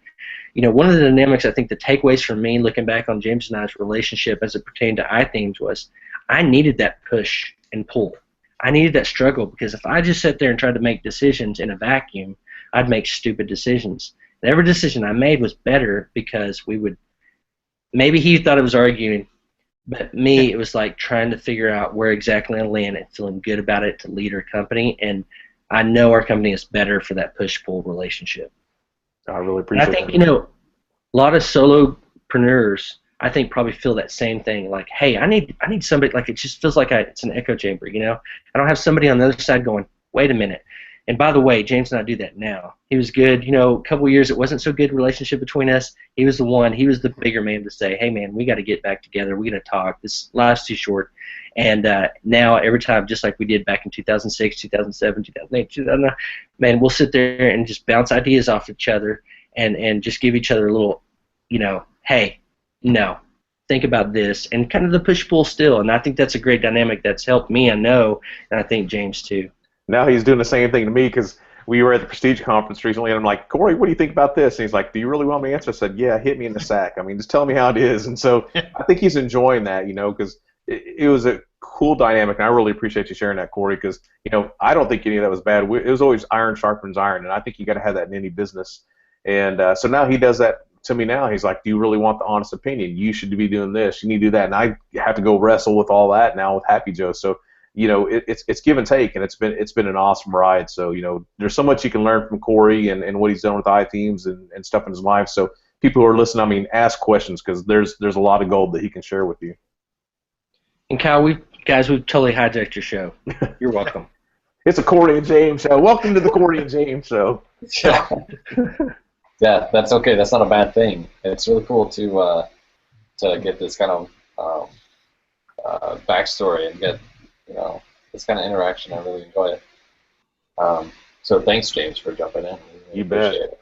one of the dynamics, I think the takeaways for me looking back on James and I's relationship as it pertained to iThemes was I needed that push and pull. I needed that struggle, because if I just sat there and tried to make decisions in a vacuum, I'd make stupid decisions. And every decision I made was better because maybe he thought I was arguing, but me, it was like trying to figure out where exactly I land and feeling good about it to lead our company. And I know our company is better for that push-pull relationship. I really appreciate that. I think, that. a lot of solopreneurs, I think, probably feel that same thing. Like, hey, I need somebody, like, it just feels like it's an echo chamber, I don't have somebody on the other side going, wait a minute. And by the way, James and I do that now. He was good. A couple of years it wasn't so good relationship between us. He was the bigger man to say, hey, man, we got to get back together. We got to talk. This life's too short. And now every time, just like we did back in 2006, 2007, 2008, 2009, man, we'll sit there and just bounce ideas off each other and just give each other a little, hey, no, think about this, and kind of the push-pull still. And I think that's a great dynamic that's helped me, I know, and I think James too. Now he's doing the same thing to me, because we were at the Prestige conference recently, and I'm like, Cory, what do you think about this? And he's like, do you really want me to answer? I said, yeah, hit me in the sack. I mean, just tell me how it is. And so I think he's enjoying that, because it was a cool dynamic, and I really appreciate you sharing that, Cory, because, I don't think any of that was bad. It was always iron sharpens iron, and I think you got to have that in any business. And so now he does that to me now. He's like, do you really want the honest opinion? You should be doing this. You need to do that. And I have to go wrestle with all that now with Happy Joe. So, it's give and take, and it's been an awesome ride. So, there's so much you can learn from Cory and what he's done with iThemes and stuff in his life. So people who are listening, ask questions, because there's a lot of gold that he can share with you. And Kyle, we've totally hijacked your show. You're welcome. It's a Cory and James show. Welcome to the Cory and James show. Yeah. Yeah, that's okay. That's not a bad thing. It's really cool to get this kind of backstory and get this kind of interaction. I really enjoy it. So thanks, James, for jumping in. You bet. It.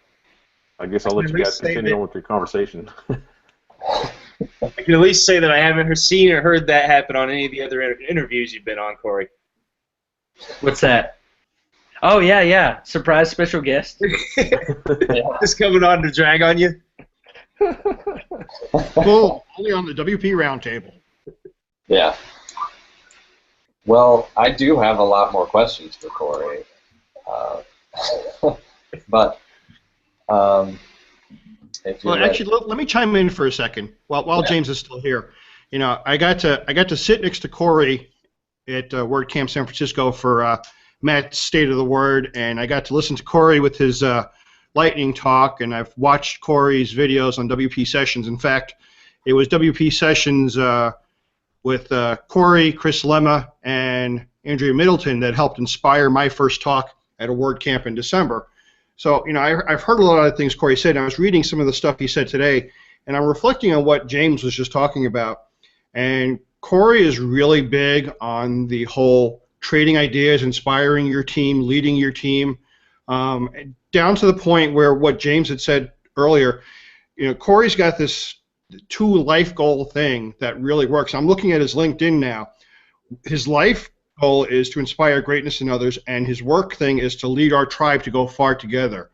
I guess I'll let you guys continue on with your conversation. I can at least say that I haven't seen or heard that happen on any of the other interviews you've been on, Cory. What's that? Oh, yeah. Surprise special guest. Just coming on to drag on you? Cool. Only on the WP Roundtable. Yeah. Well, I do have a lot more questions for Cory. But actually, let me chime in for a second while James is still here. I got to sit next to Cory at WordCamp San Francisco for Matt's State of the Word, and I got to listen to Cory with his lightning talk, and I've watched Cory's videos on WP Sessions. In fact, it was WP Sessions with Cory, Chris Lemma, and Andrea Middleton that helped inspire my first talk at a WordCamp in December. So, I've heard a lot of things Cory said, and I was reading some of the stuff he said today, and I'm reflecting on what James was just talking about. And Cory is really big on the whole trading ideas, inspiring your team, leading your team, down to the point where what James had said earlier, Cory's got this 2 life goal thing that really works. I'm looking at his LinkedIn now. His life goal is to inspire greatness in others, and his work thing is to lead our tribe to go far together.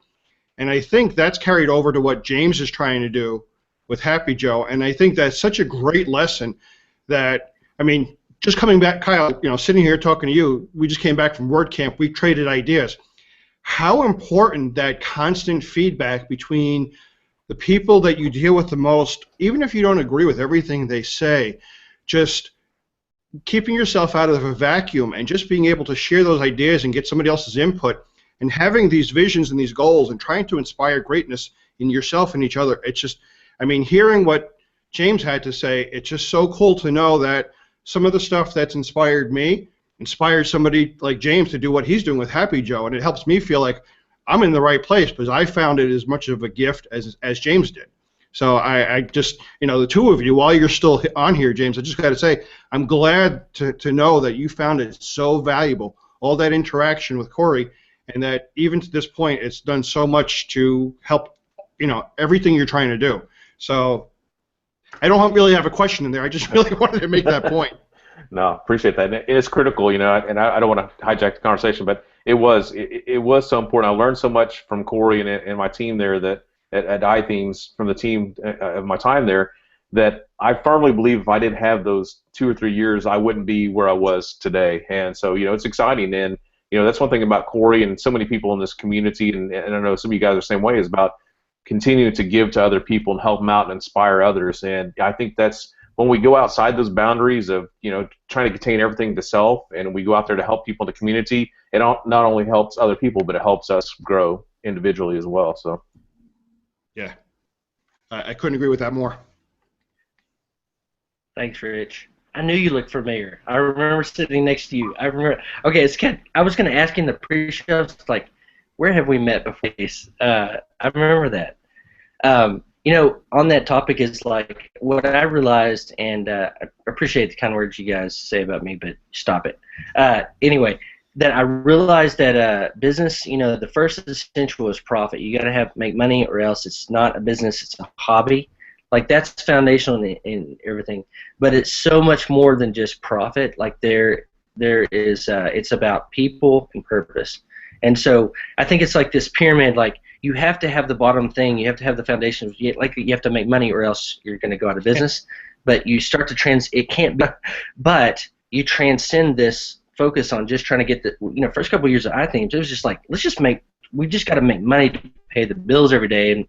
And I think that's carried over to what James is trying to do with Happy Joe, and I think that's such a great lesson that, just coming back, Kyle, sitting here talking to you, we just came back from WordCamp, we traded ideas. How important that constant feedback between the people that you deal with the most, even if you don't agree with everything they say, just keeping yourself out of a vacuum and just being able to share those ideas and get somebody else's input and having these visions and these goals and trying to inspire greatness in yourself and each other. It's just, hearing what James had to say, it's just so cool to know that some of the stuff that's inspired me inspired somebody like James to do what he's doing with Happy Joe, and it helps me feel like I'm in the right place because I found it as much of a gift as James did. So I just, the two of you, while you're still on here, James, I just got to say, I'm glad to know that you found it so valuable, all that interaction with Cory, and that even to this point, it's done so much to help, everything you're trying to do. So I don't really have a question in there. I just really wanted to make that point. No, appreciate that. And it's critical, you know, and I don't want to hijack the conversation, but it was so important. I learned so much from Cory and my team there that at iThemes from the team of my time there that I firmly believe if I didn't have those 2 or 3 years, I wouldn't be where I was today. And so, you know, it's exciting. And, you know, that's one thing about Cory and so many people in this community, and I know some of you guys are the same way, is about continuing to give to other people and help them out and inspire others. And I think that's when we go outside those boundaries of, you know, trying to contain everything to self, and we go out there to help people in the community, it not only helps other people, but it helps us grow individually as well. So, Yeah, I couldn't agree with that more. Thanks, Rich. I knew you looked familiar. I remember sitting next to you. I remember. Okay, it's kind of, I was going to ask in the pre-show, like, where have we met before? I remember that. You know, on that topic is like what I realized, and I appreciate the kind words you guys say about me, but stop it. Anyway, that I realized that business, you know, the first essential is profit. You got to make money, or else it's not a business; it's a hobby. Like that's foundational in everything. But it's so much more than just profit. Like there is, it's about people and purpose. And so I think it's like this pyramid. Like you have to have the bottom thing. You have to have the foundation. Like you have to make money, or else you're going to go out of business. But you start to it can't be. But you transcend this focus on just trying to get the. You know, first couple of years of iThemes, it was just like we just got to make money to pay the bills every day and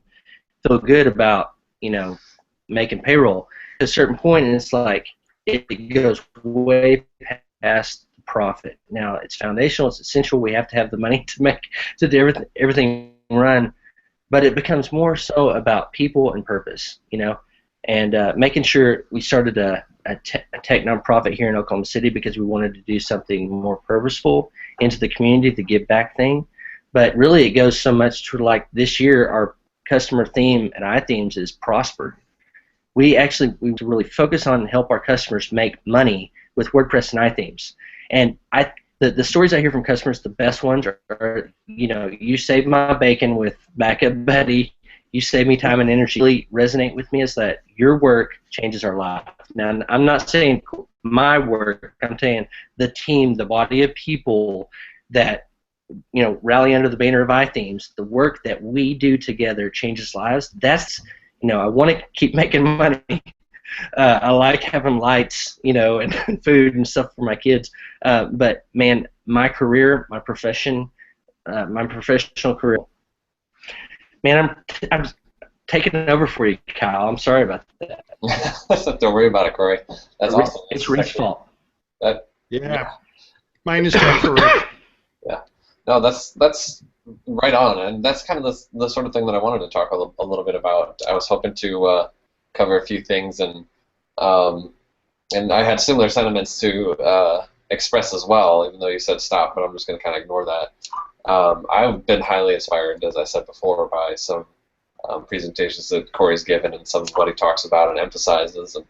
feel good about, you know, making payroll at a certain point, and it's like it goes way past the profit. Now it's foundational, it's essential. We have to have the money to do everything run, but it becomes more so about people and purpose, you know, and making sure we started a tech nonprofit here in Oklahoma City because we wanted to do something more purposeful into the community, the give back thing. But really, it goes so much to like this year, our customer theme at iThemes is prosper. We really focus on and help our customers make money with WordPress and iThemes. And the stories I hear from customers, the best ones are, you know, you saved my bacon with Backup Buddy, you save me time and energy. Really resonate with me is that your work changes our life. Now, I'm not saying my work, I'm saying the team, the body of people that, you know, rally under the banner of iThemes, the work that we do together changes lives. That's, you know, I want to keep making money. I like having lights, you know, and food and stuff for my kids. But man, my career, my profession, my professional career, man, I'm taking it over for you, Kyle. I'm sorry about that. Don't worry about it, Cory. That's awesome. It's Rick's fault. Yeah. Mine is time for Rick. Yeah. No, that's right on, and that's kind of the sort of thing that I wanted to talk a little bit about. I was hoping to cover a few things, and I had similar sentiments to express as well, even though you said stop, but I'm just going to kind of ignore that. I've been highly inspired, as I said before, by some presentations that Cory's given and some of what he talks about and emphasizes. And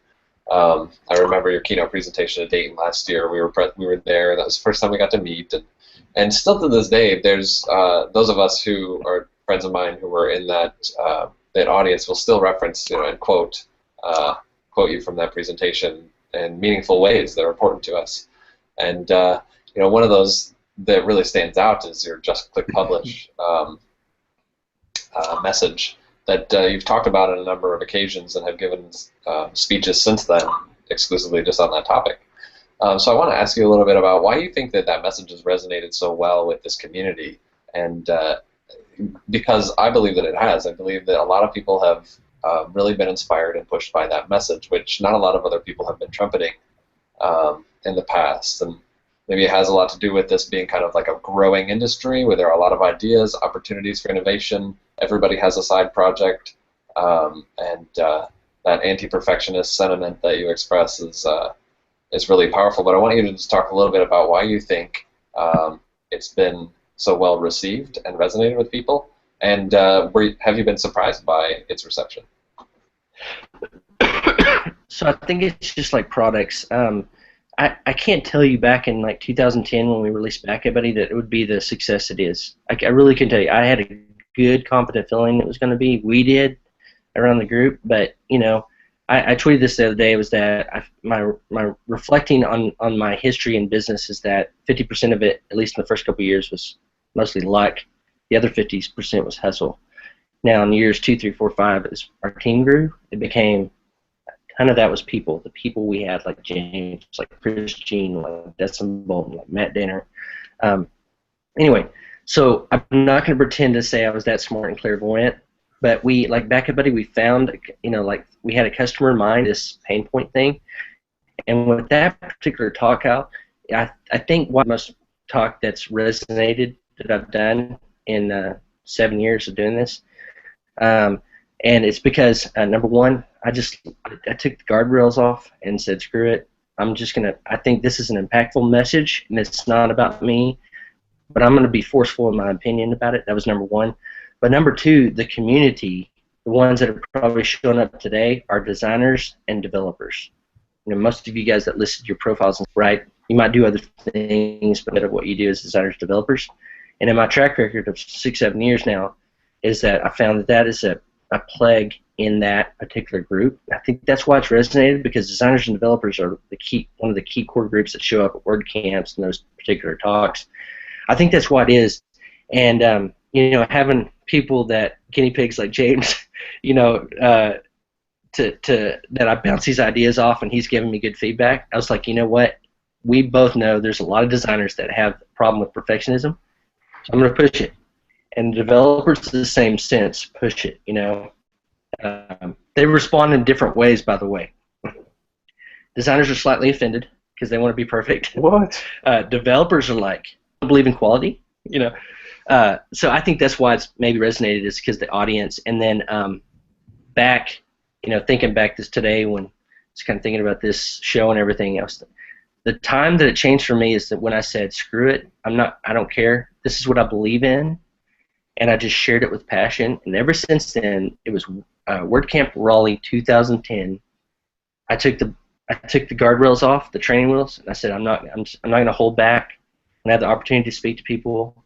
I remember your keynote presentation at Dayton last year. We were there, and that was the first time we got to meet. And still to this day, there's those of us who are friends of mine who were in that audience will still reference, you know, and quote you from that presentation in meaningful ways that are important to us. And you know, one of those that really stands out is your just click publish message that you've talked about on a number of occasions and have given speeches since then, exclusively just on that topic. So I want to ask you a little bit about why you think that message has resonated so well with this community, and because I believe that it has. I believe that a lot of people have really been inspired and pushed by that message, which not a lot of other people have been trumpeting in the past. And maybe it has a lot to do with this being kind of like a growing industry where there are a lot of ideas, opportunities for innovation. Everybody has a side project, and that anti-perfectionist sentiment that you express is really powerful. But I want you to just talk a little bit about why you think it's been so well received and resonated with people, and have you been surprised by its reception? So I think it's just like products. I can't tell you back in like 2010 when we released Backup Buddy that it would be the success it is. I really can tell you. I had a good, confident feeling it was going to be. We did around the group, but you know, I tweeted this the other day. Was that my reflecting on my history in business is that 50% of it, at least in the first couple of years, was mostly luck. The other 50% was hustle. Now in years 2, 3, 4, 5, as our team grew, it became kind of that was people. The people we had, like James, like Chris Jean, like Destin Bolton, like Matt Danner. Anyway, so I'm not going to pretend to say I was that smart and clairvoyant, but we, like Back Up Buddy, we found, like we had a customer in mind, this pain point thing, and with that particular talk out, I think one most talk that's resonated that I've done in 7 years of doing this, and it's because number one, I took the guardrails off and said, screw it. I think this is an impactful message, and it's not about me, but I'm going to be forceful in my opinion about it. That was number one. But number two, the community, the ones that are probably showing up today, are designers and developers. Most of you guys that listed your profiles, right, you might do other things, but what you do is designers, developers. And in my track record of 6, 7 years now, is that I found that is a plague in that particular group. I think that's why it's resonated, because designers and developers are one of the key core groups that show up at WordCamps and those particular talks. I think that's what it is. And having people that guinea pigs like James, that I bounce these ideas off and he's giving me good feedback. I was like, you know what? We both know there's a lot of designers that have a problem with perfectionism. So I'm going to push it. And developers, the same sense, push it. They respond in different ways, by the way. Designers are slightly offended because they want to be perfect. What? Developers are like, I believe in quality. So I think that's why it's maybe resonated, is because the audience. And then thinking back this today when I was kind of thinking about this show and everything else, the time that it changed for me is that when I said, screw it, I don't care. This is what I believe in. And I just shared it with passion. And ever since then, it was WordCamp Raleigh 2010. I took the guardrails off, the training wheels, and I said, I'm not going to hold back. And I have the opportunity to speak to people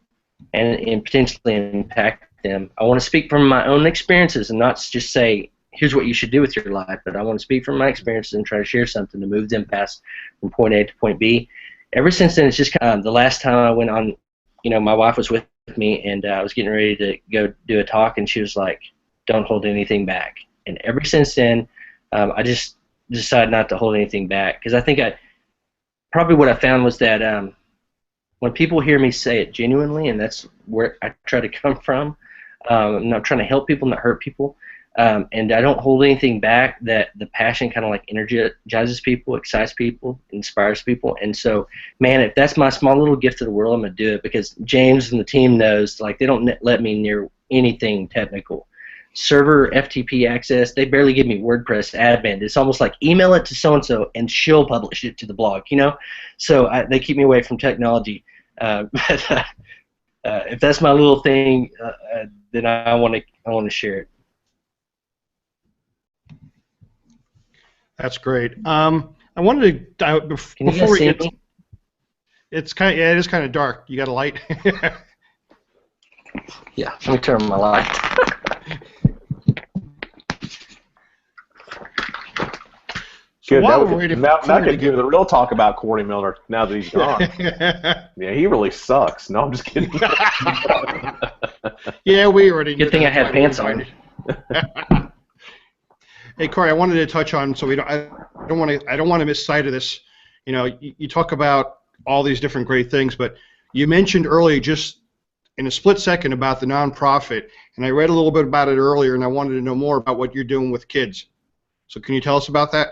and potentially impact them. I want to speak from my own experiences and not just say, here's what you should do with your life, but I want to speak from my experiences and try to share something to move them past from point A to point B. Ever since then, it's just kind of, the last time I went on, my wife was with me, and I was getting ready to go do a talk, and she was like, don't hold anything back. And ever since then, I just decided not to hold anything back, because I think probably what I found was that when people hear me say it genuinely, and that's where I try to come from, I'm not trying to help people, not hurt people, and I don't hold anything back, that the passion kind of like energizes people, excites people, inspires people. And so, man, if that's my small little gift to the world, I'm going to do it, because James and the team knows, like, they don't let me near anything technical. Server, FTP access, they barely give me WordPress admin. It's almost like email it to so-and-so and she'll publish it to the blog, So they keep me away from technology. But if that's my little thing, then I want to share it. That's great. I wanted to before we get. It is kind of dark. You got a light? Yeah. Let me turn my light. Good. Now I can give the real talk about Cory Miller now that he's gone. Yeah, he really sucks. No, I'm just kidding. Yeah, we already. Good thing I had pants on. Hey, Cory, I wanted to touch on, so I don't want to miss sight of this. You talk about all these different great things, but you mentioned earlier, just in a split second, about the nonprofit, and I read a little bit about it earlier, and I wanted to know more about what you're doing with kids. So can you tell us about that?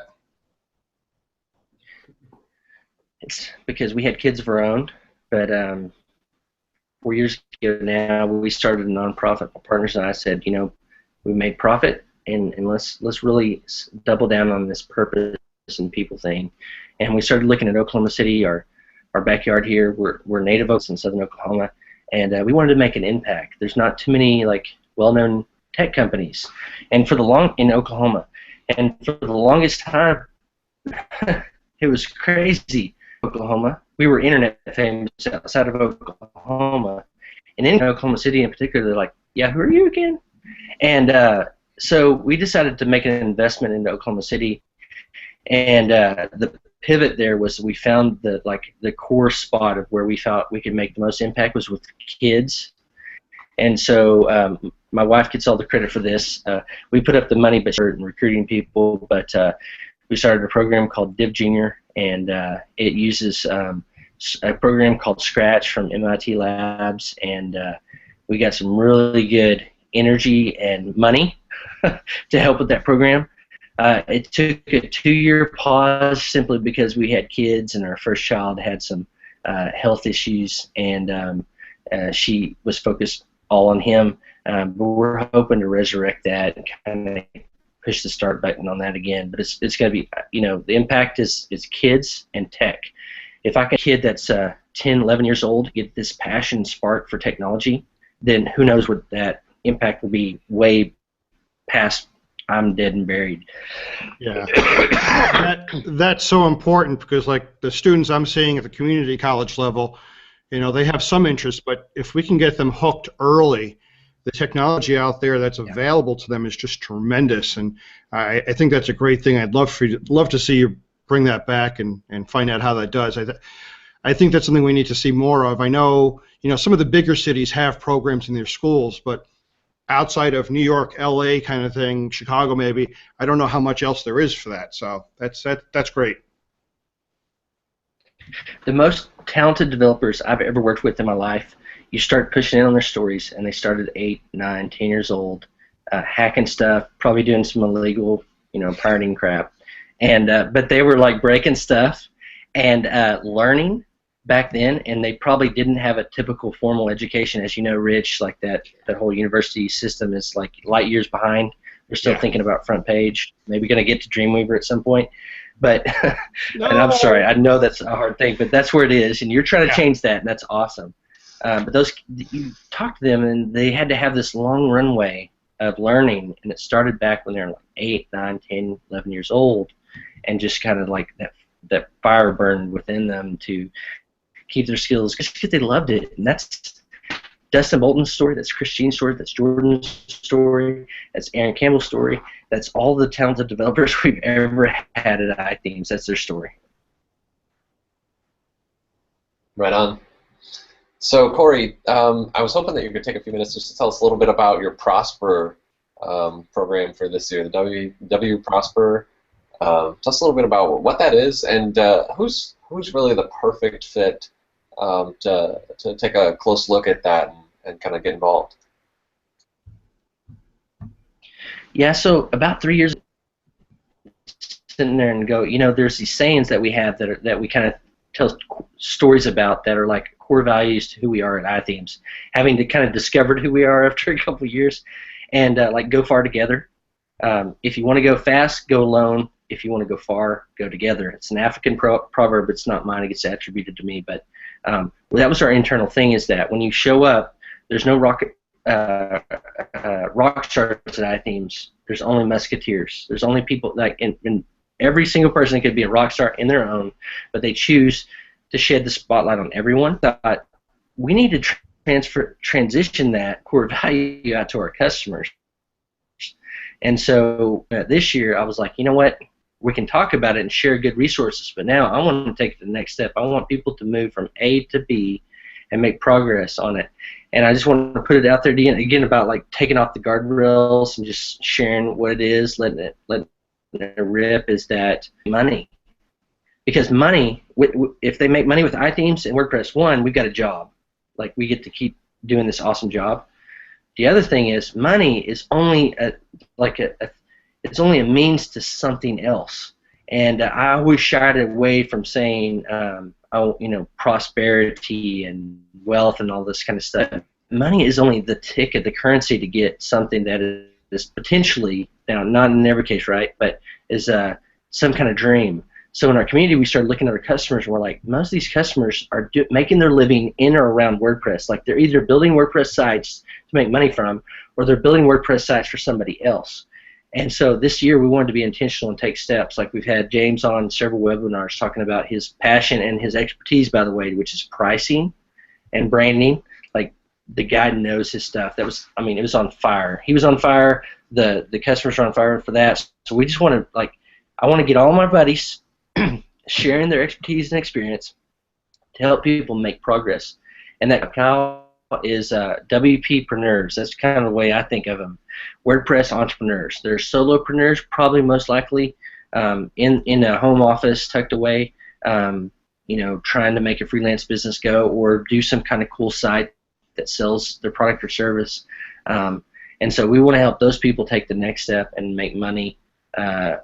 It's because we had kids of our own, but 4 years ago now, we started a nonprofit. My partners and I said, we made profit, and let's really double down on this purpose and people thing. And we started looking at Oklahoma City, our backyard here. We're native oaks in southern Oklahoma, and we wanted to make an impact. There's not too many well-known tech companies, and in Oklahoma, and for the longest time, it was crazy. Oklahoma, we were internet famous outside of Oklahoma, and in Oklahoma City in particular, they're like, "Yeah, who are you again?" And so we decided to make an investment into Oklahoma City, and the pivot there was we found the core spot of where we thought we could make the most impact was with kids. And so my wife gets all the credit for this. We put up the money but started recruiting people, but we started a program called Div Junior, and it uses a program called Scratch from MIT Labs, and we got some really good energy and money to help with that program. It took a 2-year pause simply because we had kids and our first child had some health issues, and she was focused all on him. But we're hoping to resurrect that and kind of push the start button on that again. But it's going to be, the impact is kids and tech. If I can get a kid that's 10, 11 years old get this passion spark for technology, then who knows what that impact will be way past I'm dead and buried. Yeah, that's so important because, like, the students I'm seeing at the community college level, they have some interest, but if we can get them hooked early, the technology out there that's available to them is just tremendous, and I think that's a great thing. I'd love to see you bring that back and find out how that does. I think that's something we need to see more of. I know, some of the bigger cities have programs in their schools, but outside of New York, LA kind of thing, Chicago maybe, I don't know how much else there is for that. So that's great. The most talented developers I've ever worked with in my life, you start pushing in on their stories, and they started 8, 9, 10 years old, hacking stuff, probably doing some illegal, pirating crap, and but they were like breaking stuff and learning back then, and they probably didn't have a typical formal education. As you know, Rich, like that whole university system is like light years behind. They're still thinking about front page. Maybe going to get to Dreamweaver at some point. But No. And I'm sorry, I know that's a hard thing, but that's where it is, and you're trying to change that, and that's awesome. But you talk to them, and they had to have this long runway of learning, and it started back when they were like 8, 9, 10, 11 years old, and just kind of like that fire burned within them to keep their skills because they loved it. And that's Dustin Bolton's story, that's Christine's story, that's Jordan's story, that's Aaron Campbell's story, that's all the talented developers we've ever had at iThemes. That's their story. Right on. So, Cory, I was hoping that you could take a few minutes just to tell us a little bit about your Prosper program for this year, the W Prosper. Tell us a little bit about what that is and who's really the perfect fit to take a close look at that and kind of get involved. Yeah, so about 3 years sitting there and go, there's these sayings that we have that we kind of tell stories about that are like core values to who we are at iThemes, having to kind of discovered who we are after a couple of years, and like go far together. If you want to go fast, go alone. If you want to go far, go together. It's an African proverb. It's not mine. It gets attributed to me, but that was our internal thing. Is that when you show up, there's no rock stars at iThemes. There's only musketeers. There's only people like in every single person could be a rock star in their own, but they choose to shed the spotlight on everyone. Thought we need to transition that core value out to our customers. And so this year I was like, you know what? We can talk about it and share good resources, but now I want to take it to the next step. I want people to move from A to B and make progress on it. And I just want to put it out there again about like taking off the guardrails and just sharing what it is, letting it rip, is that money. Because money, if they make money with iThemes and WordPress, one, we've got a job. Like, we get to keep doing this awesome job. The other thing is money is only it's only a means to something else. And I always shied away from saying, prosperity and wealth and all this kind of stuff. Money is only the ticket, the currency to get something that is potentially, now not in every case, right, but is some kind of dream. So in our community, we started looking at our customers, and we're like, most of these customers are making their living in or around WordPress. Like, they're either building WordPress sites to make money from, or they're building WordPress sites for somebody else. And so this year we wanted to be intentional and take steps. Like, we've had James on several webinars talking about his passion and his expertise, by the way, which is pricing and branding. Like, the guy knows his stuff. It was on fire. He was on fire. the customers are on fire for that. So we just want to, like, I want to get all my buddies sharing their expertise and experience to help people make progress. And that Kyle is WPpreneurs. That's kind of the way I think of them. WordPress entrepreneurs. They're solopreneurs, probably most likely in a home office tucked away, you know, trying to make a freelance business go or do some kind of cool site that sells their product or service. And so we want to help those people take the next step and make money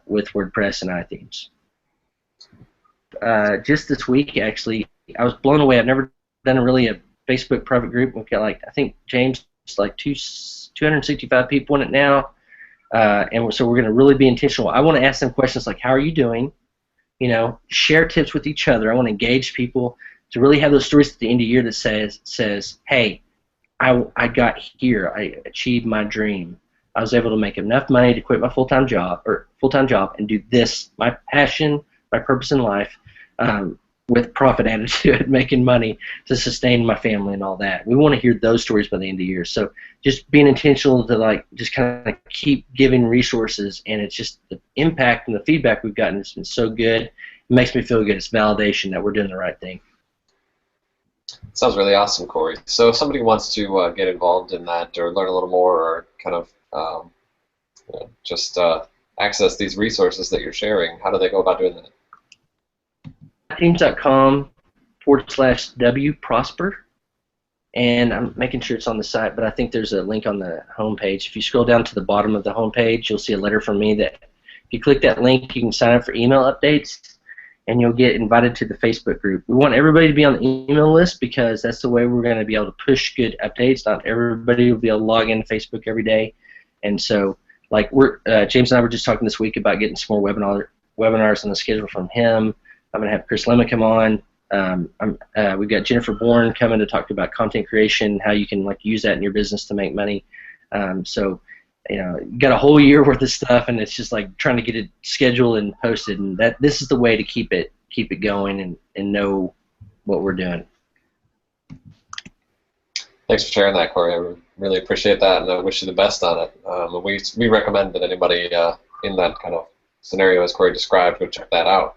with WordPress and iThemes. Just this week, actually, I was blown away. I've never done a Facebook private group. We've got, like, I think James, like 265 people in it now, and so we're going to really be intentional. I want to ask them questions like, how are you doing? You know, share tips with each other. I want to engage people to really have those stories at the end of the year that says, hey, I got here. I achieved my dream. I was able to make enough money to quit my full-time job and do this, my passion, my purpose in life, with profit added to it, making money to sustain my family and all that. We want to hear those stories by the end of the year. So just being intentional to, like, just kind of keep giving resources, and it's just the impact and the feedback we've gotten has been so good. It makes me feel good. It's validation that we're doing the right thing. Sounds really awesome, Cory. So if somebody wants to get involved in that or learn a little more or kind of you know, just access these resources that you're sharing, how do they go about doing that? iThemes.com/WProsper, and I'm making sure it's on the site, but I think there's a link on the homepage. If you scroll down to the bottom of the homepage, you'll see a letter from me that if you click that link, you can sign up for email updates, and you'll get invited to the Facebook group. We want everybody to be on the email list because that's the way we're going to be able to push good updates. Not everybody will be able to log into Facebook every day, and so, like, James and I were just talking this week about getting some more webinars on the schedule from him. I'm going to have Chris Lemon come on. We've got Jennifer Bourne coming to talk about content creation, how you can, like, use that in your business to make money. So, you know, you got a whole year worth of stuff, and it's just like trying to get it scheduled and posted. And this is the way to keep it going and know what we're doing. Thanks for sharing that, Cory. I really appreciate that, and I wish you the best on it. We recommend that anybody in that kind of scenario, as Cory described, would check that out.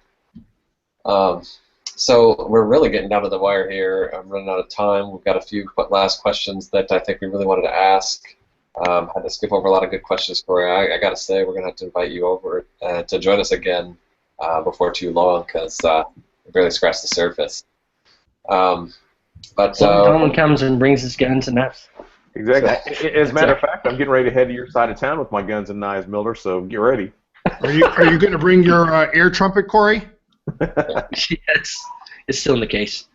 So we're really getting down to the wire here. I'm running out of time. We've got a few last questions that I think we really wanted to ask. Had to skip over a lot of good questions, Cory. I got to say, we're going to have to invite you over to join us again before too long, because we barely scratched the surface. But someone comes and brings his guns and knives. Exactly. As a matter of fact, I'm getting ready to head to your side of town with my guns and knives, Miller. So get ready. Are you going to bring your air trumpet, Cory? Yes, it's still in the case.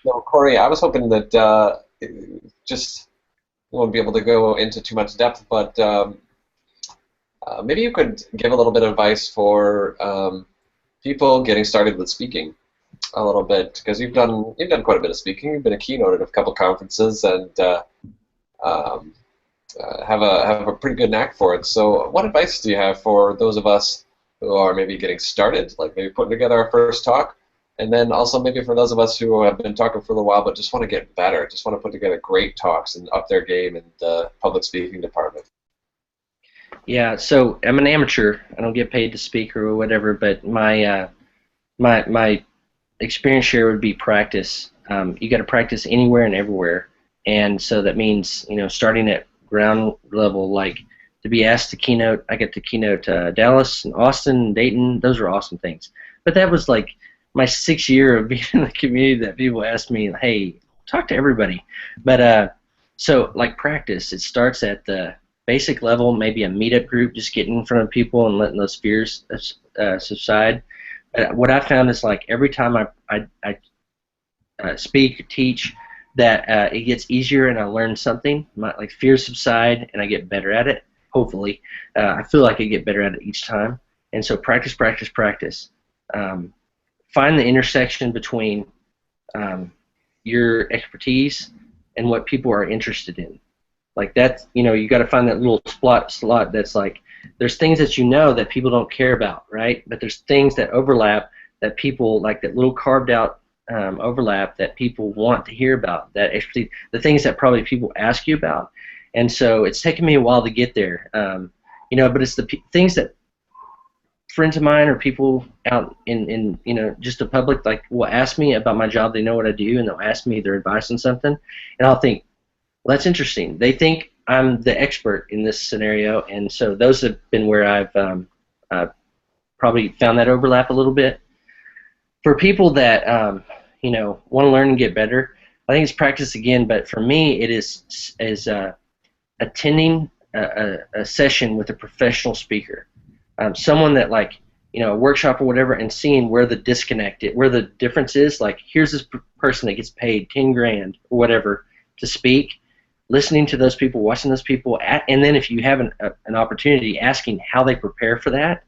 So, Cory, I was hoping that just won't be able to go into too much depth, but maybe you could give a little bit of advice for people getting started with speaking a little bit, because you've done quite a bit of speaking. You've been a keynote at a couple conferences and have a pretty good knack for it. So what advice do you have for those of us who are maybe getting started, like maybe putting together our first talk, and then also maybe for those of us who have been talking for a little while but just want to get better, just want to put together great talks and up their game in the public speaking department? Yeah, so I'm an amateur. I don't get paid to speak or whatever, but my my experience share would be practice. You got to practice anywhere and everywhere, and so that means, you know, starting at ground level, like to be asked to keynote. I get to keynote Dallas and Austin and Dayton. Those are awesome things. But that was like my 6th year of being in the community that people asked me, hey, talk to everybody. But so, like, practice, it starts at the basic level, maybe a meetup group, just getting in front of people and letting those fears subside. What I found is, like, every time I speak or teach, that it gets easier and I learn something. Like, fears subside and I get better at it, hopefully. I feel like I get better at it each time. And so practice, practice, practice. Find the intersection between your expertise and what people are interested in. Like, that's, you know, you got to find that little slot that's like, there's things that you know that people don't care about, right? But there's things that overlap that people, like that little carved out overlap that people want to hear about, that expertise, the things that probably people ask you about. And so it's taken me a while to get there. But it's the things that friends of mine or people out in just the public like will ask me about my job. They know what I do, and they'll ask me their advice on something, and I'll think, well, that's interesting. They think I'm the expert in this scenario, and so those have been where I've probably found that overlap a little bit. For people that want to learn and get better, I think it's practice again. But for me, it is attending a session with a professional speaker. Someone that a workshop or whatever, and seeing where the disconnect is, where the difference is. Like, here's this person that gets paid 10 grand or whatever to speak, listening to those people, watching those people, and then if you have an opportunity, asking how they prepare for that.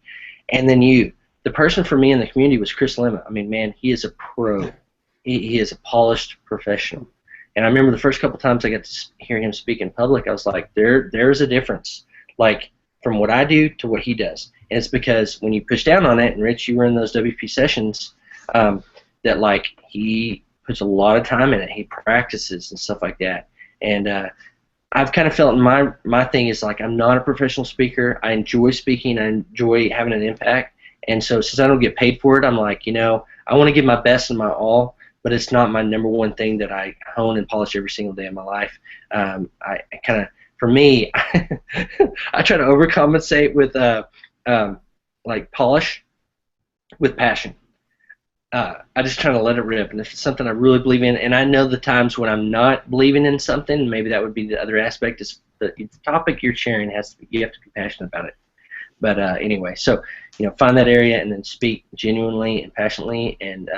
And then the person for me in the community was Chris Lemma. I mean, man, he is a pro. He is a polished professional. And I remember the first couple times I got to hear him speak in public, I was like, there's a difference, like from what I do to what he does. And it's because when you push down on it, and Rich, you were in those WP sessions, that like he puts a lot of time in it. He practices and stuff like that. And I've kind of felt my thing is like I'm not a professional speaker. I enjoy speaking. I enjoy having an impact. And so since I don't get paid for it, I'm like, I want to give my best and my all, but it's not my number one thing that I hone and polish every single day of my life. I kind of, for me, I try to overcompensate with like polish with passion. I just try to let it rip, and if it's something I really believe in, and I know the times when I'm not believing in something, maybe that would be the other aspect, is the topic you're sharing you have to be passionate about it. But anyway, so find that area and then speak genuinely and passionately and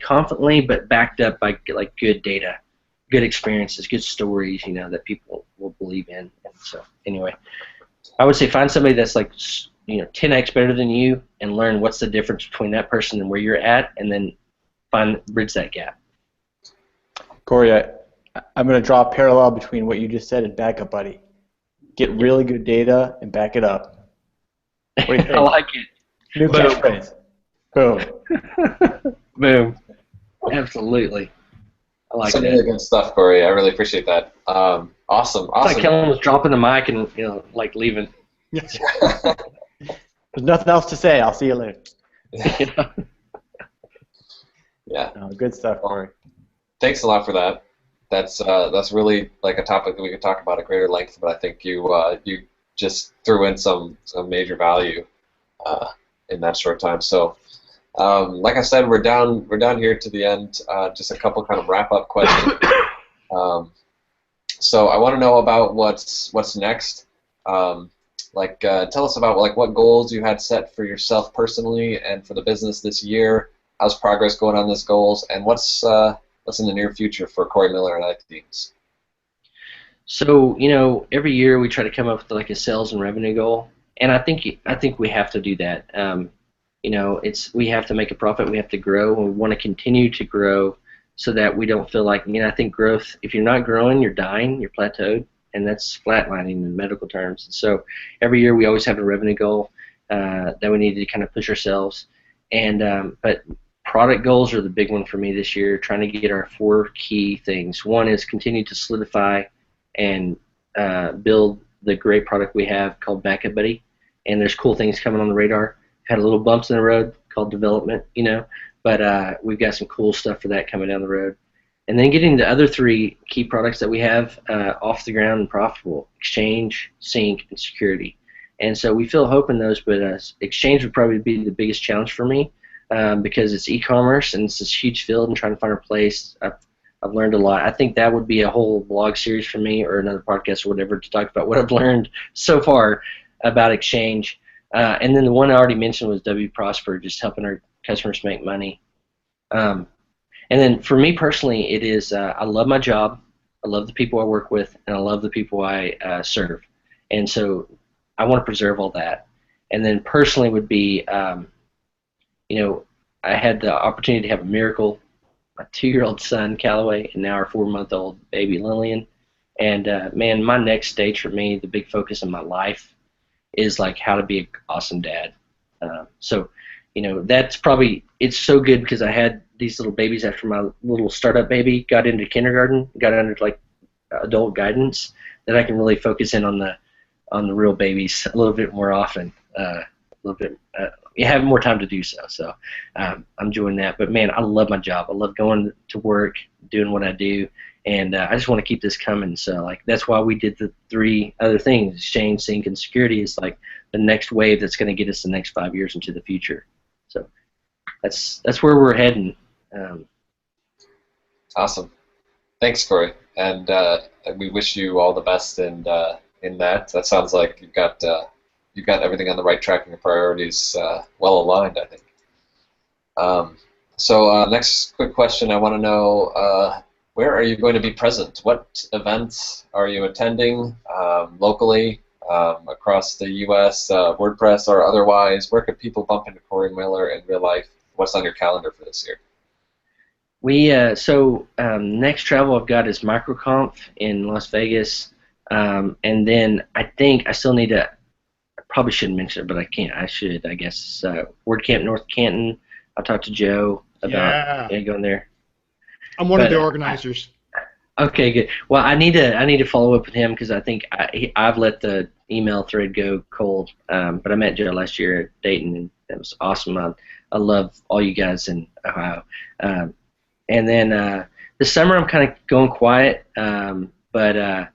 confidently, but backed up by like good data, good experiences, good stories, that people will believe in. And so anyway, I would say find somebody that's like 10x better than you and learn what's the difference between that person and where you're at, and then bridge that gap. Cory, I'm going to draw a parallel between what you just said and backup buddy. Get really good data and back it up. What do you think? I like it. New catchphrase. Boom. Boom. Absolutely. I like Some that. really good stuff, Cory. I really appreciate that. Awesome. It's like Kellen was dropping the mic and like leaving. Yes. There's nothing else to say. I'll see you later. Yeah. No, good stuff, Cory. Thanks a lot for that. That's really like a topic that we could talk about at greater length, but I think you just threw in some major value in that short time. So, like I said, we're down here to the end. Just a couple kind of wrap up questions. So I want to know about what's next. Tell us about what goals you had set for yourself personally and for the business this year. How's progress going on those goals, and what's in the near future for Cory Miller and iThemes? So every year we try to come up with like a sales and revenue goal, and I think we have to do that. We have to make a profit. We have to grow, and we want to continue to grow so that we don't feel like I think growth. If you're not growing, you're dying. You're plateaued. And that's flatlining in medical terms. So every year we always have a revenue goal that we need to kind of push ourselves. And but product goals are the big one for me this year, trying to get our 4 key things. One is continue to solidify and build the great product we have called Backup Buddy. And there's cool things coming on the radar. Had a little bumps in the road called development, but we've got some cool stuff for that coming down the road. And then getting the other 3 key products that we have off the ground and profitable: Exchange, Sync, and Security. And so we feel hope in those, but Exchange would probably be the biggest challenge for me because it's e-commerce and it's this huge field and trying to find a place. I've learned a lot. I think that would be a whole blog series for me or another podcast or whatever to talk about what I've learned so far about Exchange. And then the one I already mentioned was W Prosper, just helping our customers make money. And then for me personally, it is I love my job, I love the people I work with, and I love the people I serve. And so I want to preserve all that. And then personally would be, I had the opportunity to have a miracle, my 2-year-old son, Callaway, and now our 4-month-old baby, Lillian. And, man, my next stage for me, the big focus in my life, is like how to be an awesome dad. So, that's probably, it's so good because I had these little babies after my little startup baby got into kindergarten, got under like adult guidance, that I can really focus in on the real babies a little bit more often. A little bit. You have more time to do so. So I'm enjoying that. But man, I love my job. I love going to work, doing what I do, and I just want to keep this coming. So like that's why we did the 3 other things: exchange, sync, and security. Is like the next wave that's going to get us the next 5 years into the future. So that's where we're heading. Awesome. Thanks, Cory, and we wish you all the best in that. That sounds like you've got everything on the right track and your priorities well aligned, I think. So next quick question, I want to know where are you going to be present? What events are you attending locally, across the U.S., WordPress or otherwise? Where could people bump into Cory Miller in real life? What's on your calendar for this year? Next travel I've got is MicroConf in Las Vegas, and then I think I still need to. I probably shouldn't mention it, but I can't. I should, I guess. WordCamp North Canton. I'll talk to Joe about going there. I'm one of the organizers. Okay, good. Well, I need to follow up with him because I think I've let the email thread go cold. But I met Joe last year at Dayton, and it was awesome. I love all you guys in Ohio. And then this summer I'm kind of going quiet, but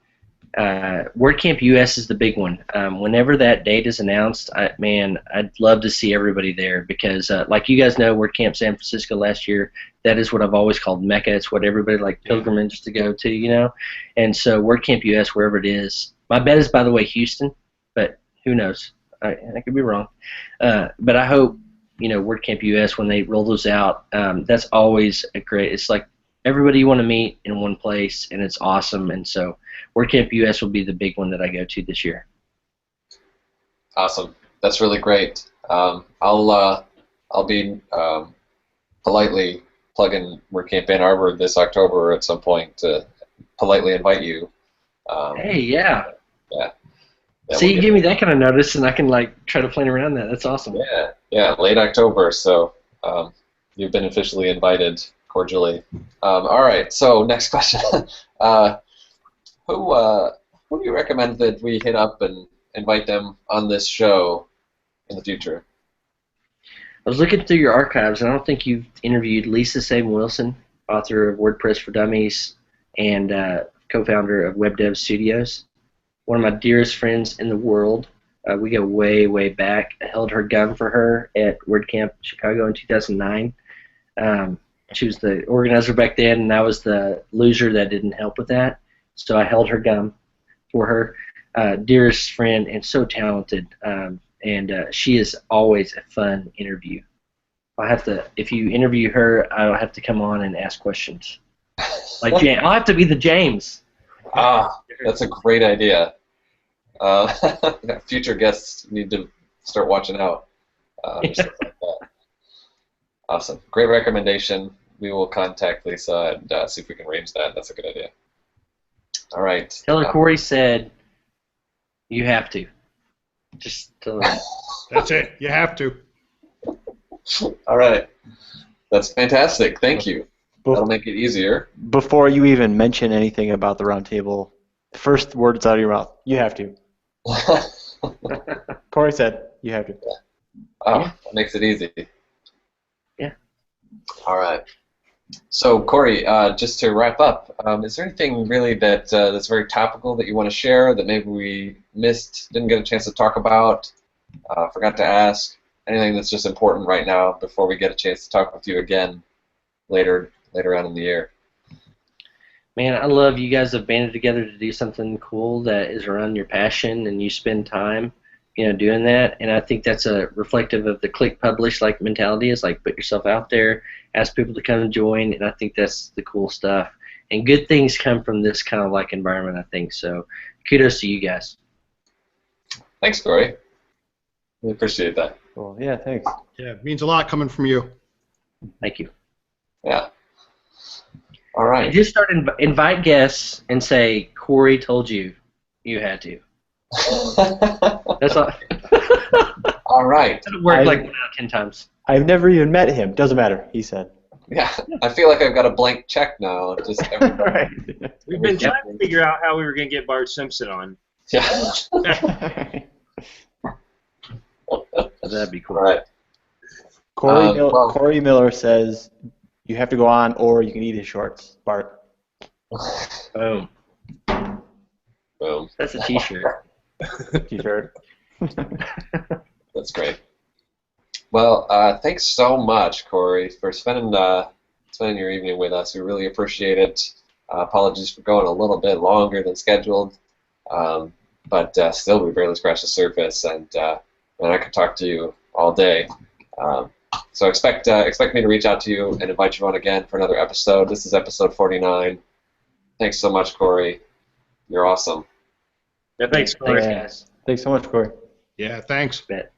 WordCamp US is the big one. Whenever that date is announced, I'd love to see everybody there because, like you guys know, WordCamp San Francisco last year, that is what I've always called Mecca. It's what everybody like pilgrimage to go to, you know. And so WordCamp US, wherever it is, my bet is, by the way, Houston, but who knows? I could be wrong. But I hope, you know, WordCamp US, when they roll those out, that's always a great. It's like everybody you want to meet in one place, and it's awesome. And so WordCamp US will be the big one that I go to this year. Awesome. That's really great. I'll be politely plugging WordCamp Ann Arbor this October at some point to politely invite you. Hey, yeah. Yeah. See, you give me that kind of notice, and I can like try to plan around that. That's awesome. Yeah, late October. So you've been officially invited cordially. All right. So next question. Who do you recommend that we hit up and invite them on this show in the future? I was looking through your archives, and I don't think you've interviewed Lisa Sabin Wilson, author of WordPress for Dummies and co-founder of Web Dev Studios. One of my dearest friends in the world. We go way, way back. I held her gun for her at WordCamp Chicago in 2009. She was the organizer back then, and I was the loser that didn't help with that. So I held her gun for her. Dearest friend and so talented. And she is always a fun interview. If you interview her, I'll have to come on and ask questions. Like I'll have to be the James. That's a great idea. Future guests need to start watching out. For stuff like that. Awesome. Great recommendation. We will contact Lisa and see if we can arrange that. That's a good idea. All right. Tell her Cory said you have to. Just tell her. That's it. You have to. All right. That's fantastic. Thank you. That'll make it easier. Before you even mention anything about the roundtable, first words out of your mouth, you have to. Cory said you have to. That makes it easy. Yeah. All right. So, Cory, just to wrap up, is there anything really that's very topical that you want to share that maybe we missed, didn't get a chance to talk about, forgot to ask? Anything that's just important right now before we get a chance to talk with you again later on in the year? Man, I love you guys have banded together to do something cool that is around your passion, and you spend time, doing that. And I think that's a reflective of the click publish like mentality. Is like put yourself out there, ask people to come and join, and I think that's the cool stuff. And good things come from this kind of like environment, I think. So kudos to you guys. Thanks, Cory. We appreciate that. Well, yeah, thanks. Yeah, it means a lot coming from you. Thank you. Yeah. All right. And just start invite guests and say Cory told you you had to. That's all. All right. It'll work like 1 out of 10 times. I've never even met him. Doesn't matter, he said. Yeah, I feel like I've got a blank check now. Just everybody. Right. We've been trying to figure out how we were going to get Bart Simpson on. Yeah. That'd be cool. All right. Cory Miller says you have to go on, or you can eat his shorts. Bart. Boom. Boom. That's a T-shirt. T-shirt. That's great. Well, thanks so much, Cory, for spending your evening with us. We really appreciate it. Apologies for going a little bit longer than scheduled, but still, we barely scratched the surface, and I could talk to you all day. So expect me to reach out to you and invite you on again for another episode. This is episode 49. Thanks so much, Cory. You're awesome. Yeah, thanks, Cory. Thanks, guys. Thanks so much, Cory. Yeah, thanks. Bet.